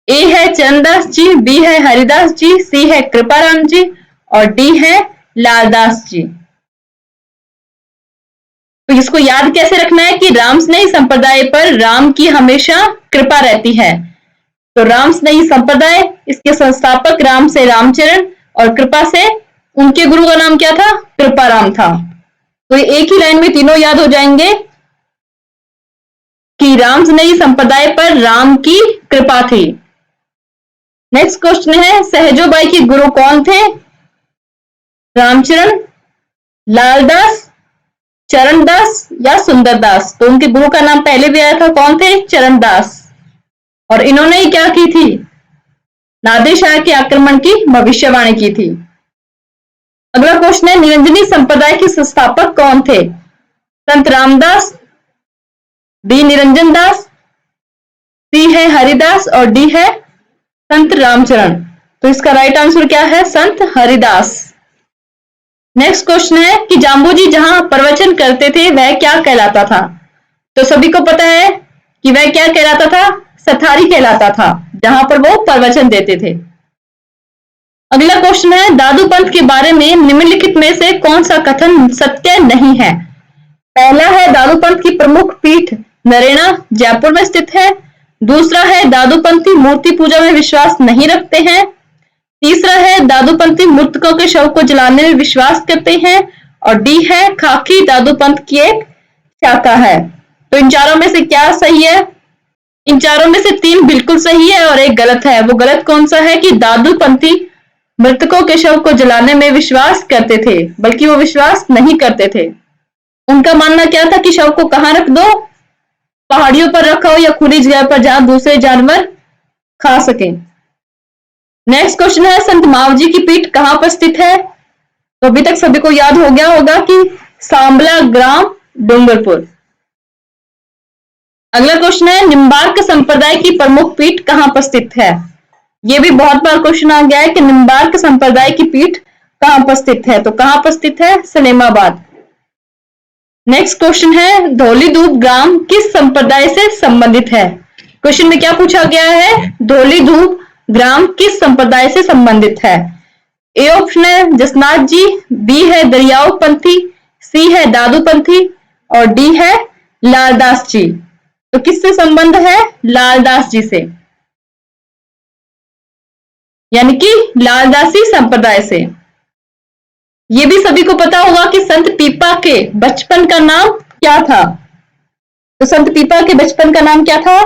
ए है चरणदास जी, बी है हरिदास जी, सी है कृपाराम जी और डी है लालदास जी। तो इसको याद कैसे रखना है कि रामस्नेही संप्रदाय पर राम की हमेशा कृपा रहती है। तो रामस्नेही संप्रदाय, इसके संस्थापक राम से रामचरण और कृपा से उनके गुरु का नाम क्या था? कृपाराम था। तो एक ही लाइन में तीनों याद हो जाएंगे कि रामस्नेही संप्रदाय पर राम की कृपा थी। नेक्स्ट क्वेश्चन है, सहजोबाई के गुरु कौन थे? रामचरण, लालदास, चरणदास या सुंदरदास? तो उनके गुरु का नाम पहले भी आया था, कौन थे? चरणदास। और इन्होंने ही क्या की थी? नादिर शाह के आक्रमण की भविष्यवाणी की थी। अगला क्वेश्चन है, निरंजनी संप्रदाय के संस्थापक कौन थे? संत रामदास, बी निरंजन दास, सी है हरिदास और डी है संत रामचरण। तो इसका राइट आंसर क्या है? संत हरिदास। नेक्स्ट क्वेश्चन है कि जाम्बू जी जहां प्रवचन करते थे वह क्या कहलाता था? तो सभी को पता है कि वह क्या कहलाता था? सथारी कहलाता था, जहां पर वो प्रवचन देते थे। अगला क्वेश्चन है, दादू पंथ के बारे में निम्नलिखित में से कौन सा कथन सत्य नहीं है? पहला है, दादू पंथ की प्रमुख पीठ नरेना जयपुर में स्थित है। दूसरा है, दादूपंथी मूर्ति पूजा में विश्वास नहीं रखते हैं। तीसरा है, दादूपंथी मृतकों के शव को जलाने में विश्वास करते हैं। और डी है, खाकी दादूपंथ की एक शाखा है। तो इन चारों में से क्या सही है? इन चारों में से 3 बिल्कुल सही है और एक गलत है। वो गलत कौन सा है कि दादूपंथी मृतकों के शव को जलाने में विश्वास करते थे, बल्कि वो विश्वास नहीं करते थे। उनका मानना क्या था कि शव को कहाँ रख दो? पहाड़ियों पर रखा हो या खुली जगह पर जहां दूसरे जानवर खा सकें। नेक्स्ट क्वेश्चन है, संत मावजी की पीठ कहां पर स्थित है? तो अभी तक सभी को याद हो गया होगा कि सांबला ग्राम डूंगरपुर। अगला क्वेश्चन है, निम्बार्क संप्रदाय की प्रमुख पीठ कहां पर स्थित है? ये भी बहुत बार क्वेश्चन आ गया है कि निम्बार्क संप्रदाय की पीठ कहां पर स्थित है? तो कहां पर स्थित है? सलेमाबाद। नेक्स्ट क्वेश्चन है, धौलीधूप ग्राम किस संप्रदाय से संबंधित है? क्वेश्चन में क्या पूछा गया है? धौलीधूप ग्राम किस संप्रदाय से संबंधित है? ए ऑप्शन है जसनाथ जी, बी है दरियाओ पंथी, सी है दादू पंथी और डी है लालदास जी। तो किससे संबंध है? लालदास जी से, यानी कि लालदासी संप्रदाय से। ये भी सभी को पता होगा कि संत पीपा के बचपन का नाम क्या था? तो संत पीपा के बचपन का नाम क्या था?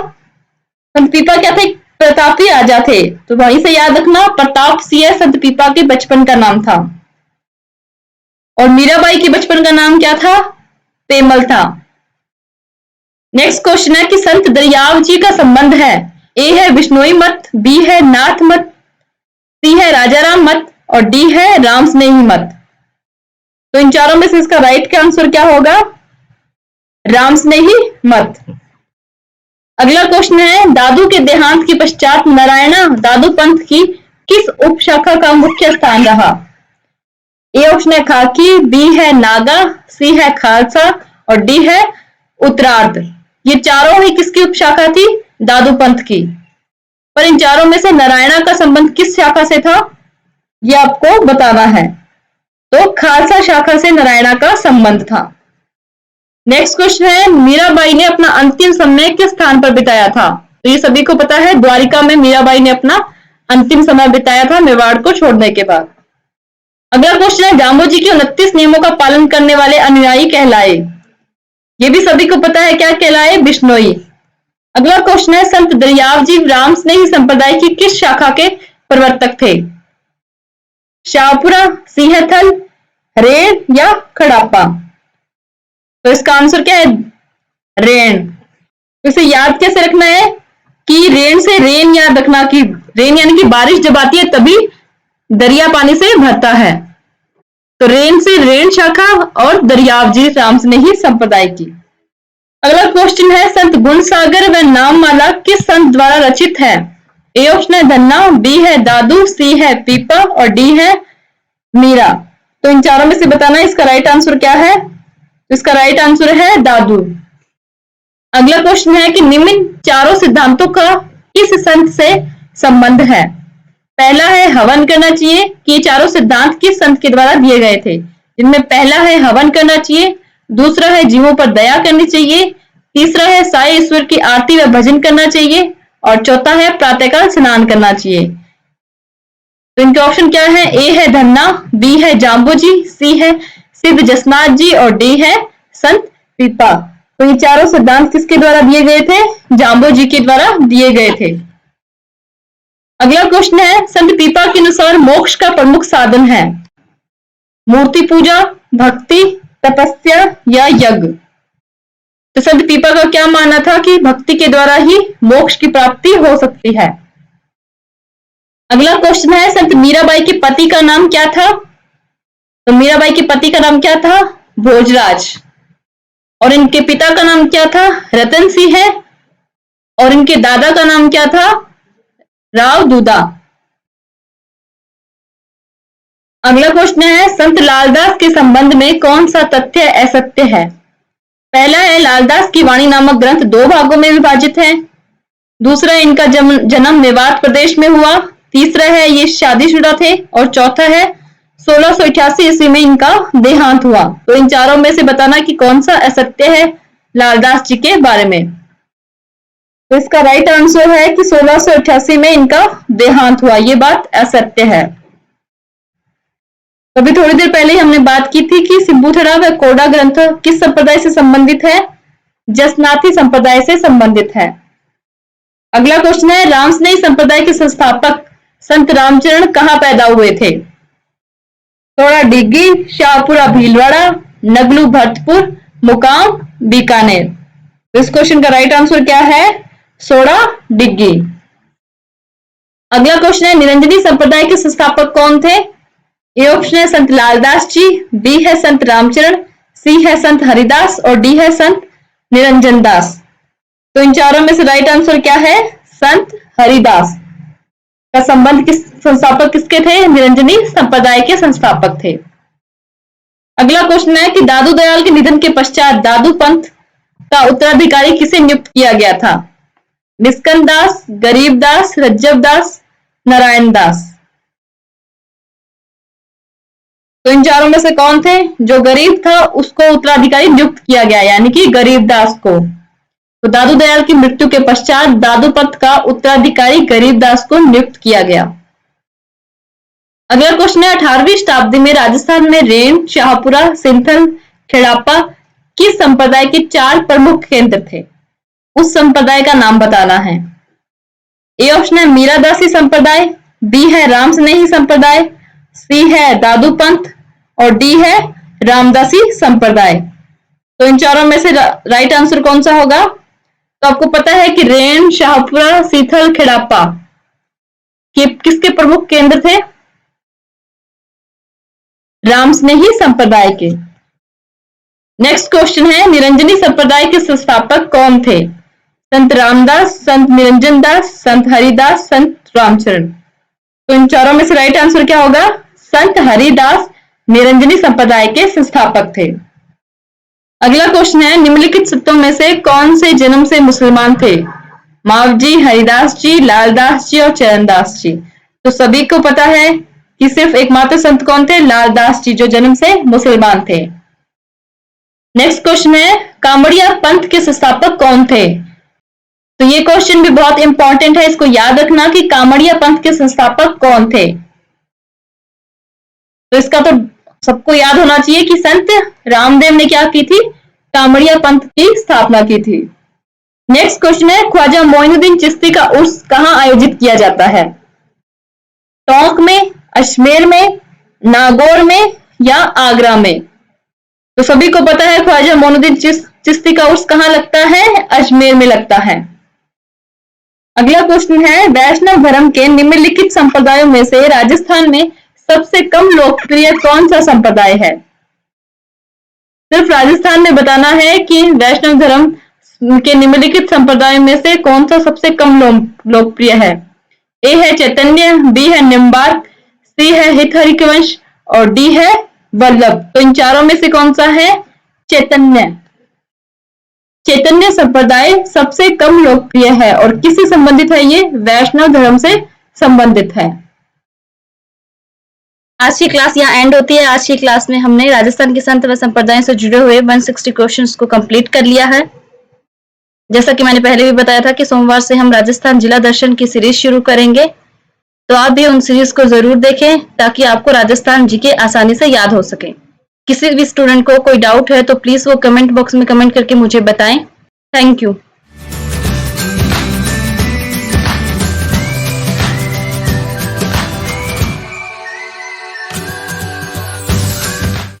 संत पीपा क्या थे? प्रतापी राजा थे। तो वहीं से याद रखना, प्रताप सिंह संत पीपा के बचपन का नाम था। और मीराबाई के बचपन का नाम क्या था? पेमल था। नेक्स्ट क्वेश्चन है कि संत दरियाव जी का संबंध है। ए है बिश्नोई मत, बी है नाथ मत, सी है राजाराम मत और डी है रामस्नेही मत। तो इन चारों में से इसका राइट का आंसर क्या होगा? रामस्नेही मत। अगला क्वेश्चन है, दादू के देहांत के पश्चात नारायणा दादू पंथ की किस उपशाखा का मुख्य स्थान रहा? ए ऑप्शन है खाकी, बी है नागा, सी है खालसा और डी है उत्तरार्ध। ये चारों ही किसकी उपशाखा थी? दादू पंथ की। पर इन चारों में से नारायणा का संबंध किस शाखा से था? ये आपको बताना है। तो खालसा शाखा से नारायणा का संबंध था। नेक्स्ट क्वेश्चन है, मीराबाई ने अपना अंतिम समय किस स्थान पर बिताया था? तो ये सभी को पता है, द्वारिका में मीराबाई ने अपना अंतिम समय बिताया था मेवाड़ को छोड़ने के बाद। अगला क्वेश्चन है, जाम्बू जी के 29 नियमों का पालन करने वाले अनुयायी कहलाए। ये भी सभी को पता है, क्या कहलाए? बिश्नोई। अगला क्वेश्चन है, संत दरियाव जी रामस्नेही संप्रदाय की किस शाखा के प्रवर्तक थे? शाहपुरा, सिंहथल, रेण या खड़ापा? तो इसका आंसर क्या है? रेण। तो इसे याद कैसे रखना है कि रेण से रेन याद रखना कि रेन यानी कि बारिश जब आती है तभी दरिया पानी से भरता है। तो रेन से रेण शाखा और दरियाव जी रामस्नेही संप्रदाय की। अगला क्वेश्चन है, संत गुणसागर व नाममाला किस संत द्वारा रचित है? ए ऑप्शन है धन्ना, बी है दादू, सी है पीपा और डी है मीरा। तो इन चारों में से बताना इसका राइट आंसर क्या है? इसका राइट आंसर है दादू। अगला क्वेश्चन है कि निम्न चारों सिद्धांतों का किस संत से संबंध है। पहला है हवन करना चाहिए, कि ये चारों सिद्धांत किस संत के द्वारा दिए गए थे, जिनमें पहला है हवन करना चाहिए, दूसरा है जीवों पर दया करनी चाहिए, तीसरा है साई ईश्वर की आरती व भजन करना चाहिए, और चौथा है प्रातःकाल स्नान करना चाहिए। तो इनके ऑप्शन क्या है? ए है धन्ना, बी है जाम्बू जी, सी है सिद्ध जसनाथ जी और डी है संत पीपा। तो ये चारों सिद्धांत किसके द्वारा दिए गए थे? जाम्बू जी के द्वारा दिए गए थे। अगला क्वेश्चन है, संत पीपा के अनुसार मोक्ष का प्रमुख साधन है मूर्ति पूजा, भक्ति, तपस्या या यज्ञ। तो संत पीपा का क्या मानना था कि भक्ति के द्वारा ही मोक्ष की प्राप्ति हो सकती है। अगला क्वेश्चन है, संत मीराबाई के पति का नाम क्या था? तो मीराबाई के पति का नाम क्या था? भोजराज। और इनके पिता का नाम क्या था? रतन सिंह है। और इनके दादा का नाम क्या था? राव दूधा। अगला क्वेश्चन है, संत लालदास के संबंध में कौन सा तथ्य असत्य है? पहला है लालदास की वाणी नामक ग्रंथ 2 भागों में विभाजित है, दूसरा इनका जन्म मेवात प्रदेश में हुआ, तीसरा है ये शादीशुदा थे, और चौथा है 1688 ईस्वी में इनका देहांत हुआ। तो इन चारों में से बताना कि कौन सा असत्य है लालदास जी के बारे में। तो इसका राइट आंसर है कि 1688 में इनका देहांत हुआ, ये बात असत्य है। अभी थोड़ी देर पहले हमने बात की थी कि सिब्बूथड़ा व कोडा ग्रंथ किस संप्रदाय से संबंधित है? जसनाथी संप्रदाय से संबंधित है। अगला क्वेश्चन है, रामस्नेही संप्रदाय के संस्थापक संत रामचरण कहाँ पैदा हुए थे? थोड़ा डिग्गी, शाहपुरा भीलवाड़ा, नगलू भरतपुर, मुकाम बीकानेर। इस क्वेश्चन का राइट आंसर क्या है? सोड़ा डिग्गी। अगला क्वेश्चन है, निरंजनी संप्रदाय के संस्थापक कौन थे? ए ऑप्शन है संत लालदास जी, बी है संत रामचरण, सी है संत हरिदास और डी है संत निरंजन दास। तो इन चारों में से राइट आंसर क्या है? संत हरिदास का संबंध संस्थापक किसके थे? निरंजनी संप्रदाय के संस्थापक थे। अगला क्वेश्चन है कि दादू दयाल के निधन के पश्चात दादू पंथ का उत्तराधिकारी किसे नियुक्त किया गया था? निष्कंद दास, गरीब दास, रज्जब दास, नारायण दास। तो इन चारों में से कौन थे? जो गरीब था उसको उत्तराधिकारी नियुक्त किया गया, यानी कि गरीब दास को। तो दादू दयाल की मृत्यु के पश्चात दादू पंथ का उत्तराधिकारी गरीब दास को नियुक्त किया गया। अगला क्वेश्चन है, 18वीं शताब्दी में राजस्थान में रेन, शाहपुरा, सिंथल, खेड़ापा किस संप्रदाय के 4 प्रमुख केंद्र थे? उस संप्रदाय का नाम बताना है। ए ऑप्शन है मीरादासी संप्रदाय, बी है रामस्नेही संप्रदाय, सी है दादू पंथ और डी है रामदासी संप्रदाय। तो इन चारों में से राइट आंसर कौन सा होगा? तो आपको पता है कि रेन, शाहपुरा, सीथल, खेड़ापा किसके प्रमुख केंद्र थे? रामस्नेही संप्रदाय के। नेक्स्ट क्वेश्चन है, निरंजनी संप्रदाय के संस्थापक कौन थे? संत रामदास, संत निरंजन दास, संत हरिदास, संत रामचरण। तो इन चारों में से राइट आंसर क्या होगा? संत हरिदास निरंजनी संप्रदाय के संस्थापक थे। अगला क्वेश्चन है, निम्नलिखित संतों में से कौन से जन्म से मुसलमान थे? माव जी, हरिदास जी, लालदास जी और चरणदास जी। तो सभी को पता है कि सिर्फ एकमात्र संत कौन थे? लालदास जी, जो जन्म से मुसलमान थे। नेक्स्ट क्वेश्चन है, कामड़िया पंथ के संस्थापक कौन थे? तो ये क्वेश्चन भी बहुत इंपॉर्टेंट है, इसको याद रखना कि कामड़िया पंथ के संस्थापक कौन थे। तो इसका तो सबको याद होना चाहिए कि संत रामदेव ने क्या की थी? कामड़िया पंथ की स्थापना की थी। नेक्स्ट क्वेश्चन है, ख्वाजा मोइनुद्दीन चिश्ती का उर्स कहां आयोजित किया जाता है? टोंक में, अजमेर में, नागौर में या आगरा में? तो सभी को पता है ख्वाजा मोइनुद्दीन चिश्ती का उर्स कहां लगता है? अजमेर में लगता है। अगला क्वेश्चन है, वैष्णव धर्म के निम्नलिखित संप्रदायों में से राजस्थान में सबसे कम लोकप्रिय कौन सा संप्रदाय है? सिर्फ राजस्थान में बताना है कि वैष्णव धर्म के निम्नलिखित संप्रदायों में से कौन सा सबसे कम लोकप्रिय है। ए है चैतन्य, बी है निम्बार्क, सी है हित हरिवंश और डी है वल्लभ। तो इन चारों में से कौन सा है? चैतन्य। चैतन्य संप्रदाय सबसे कम लोकप्रिय है और किससे संबंधित है? ये वैष्णव धर्म से संबंधित है। आज की क्लास यहाँ एंड होती है। आज की क्लास में हमने राजस्थान के संत व संप्रदायों से जुड़े हुए 160 क्वेश्चंस को कंप्लीट कर लिया है। जैसा कि मैंने पहले भी बताया था कि सोमवार से हम राजस्थान जिला दर्शन की सीरीज शुरू करेंगे, तो आप भी उन सीरीज को जरूर देखें ताकि आपको राजस्थान जीके आसानी से याद हो सके। किसी भी स्टूडेंट को कोई डाउट है तो प्लीज वो कमेंट बॉक्स में कमेंट करके मुझे बताएं। Thank you.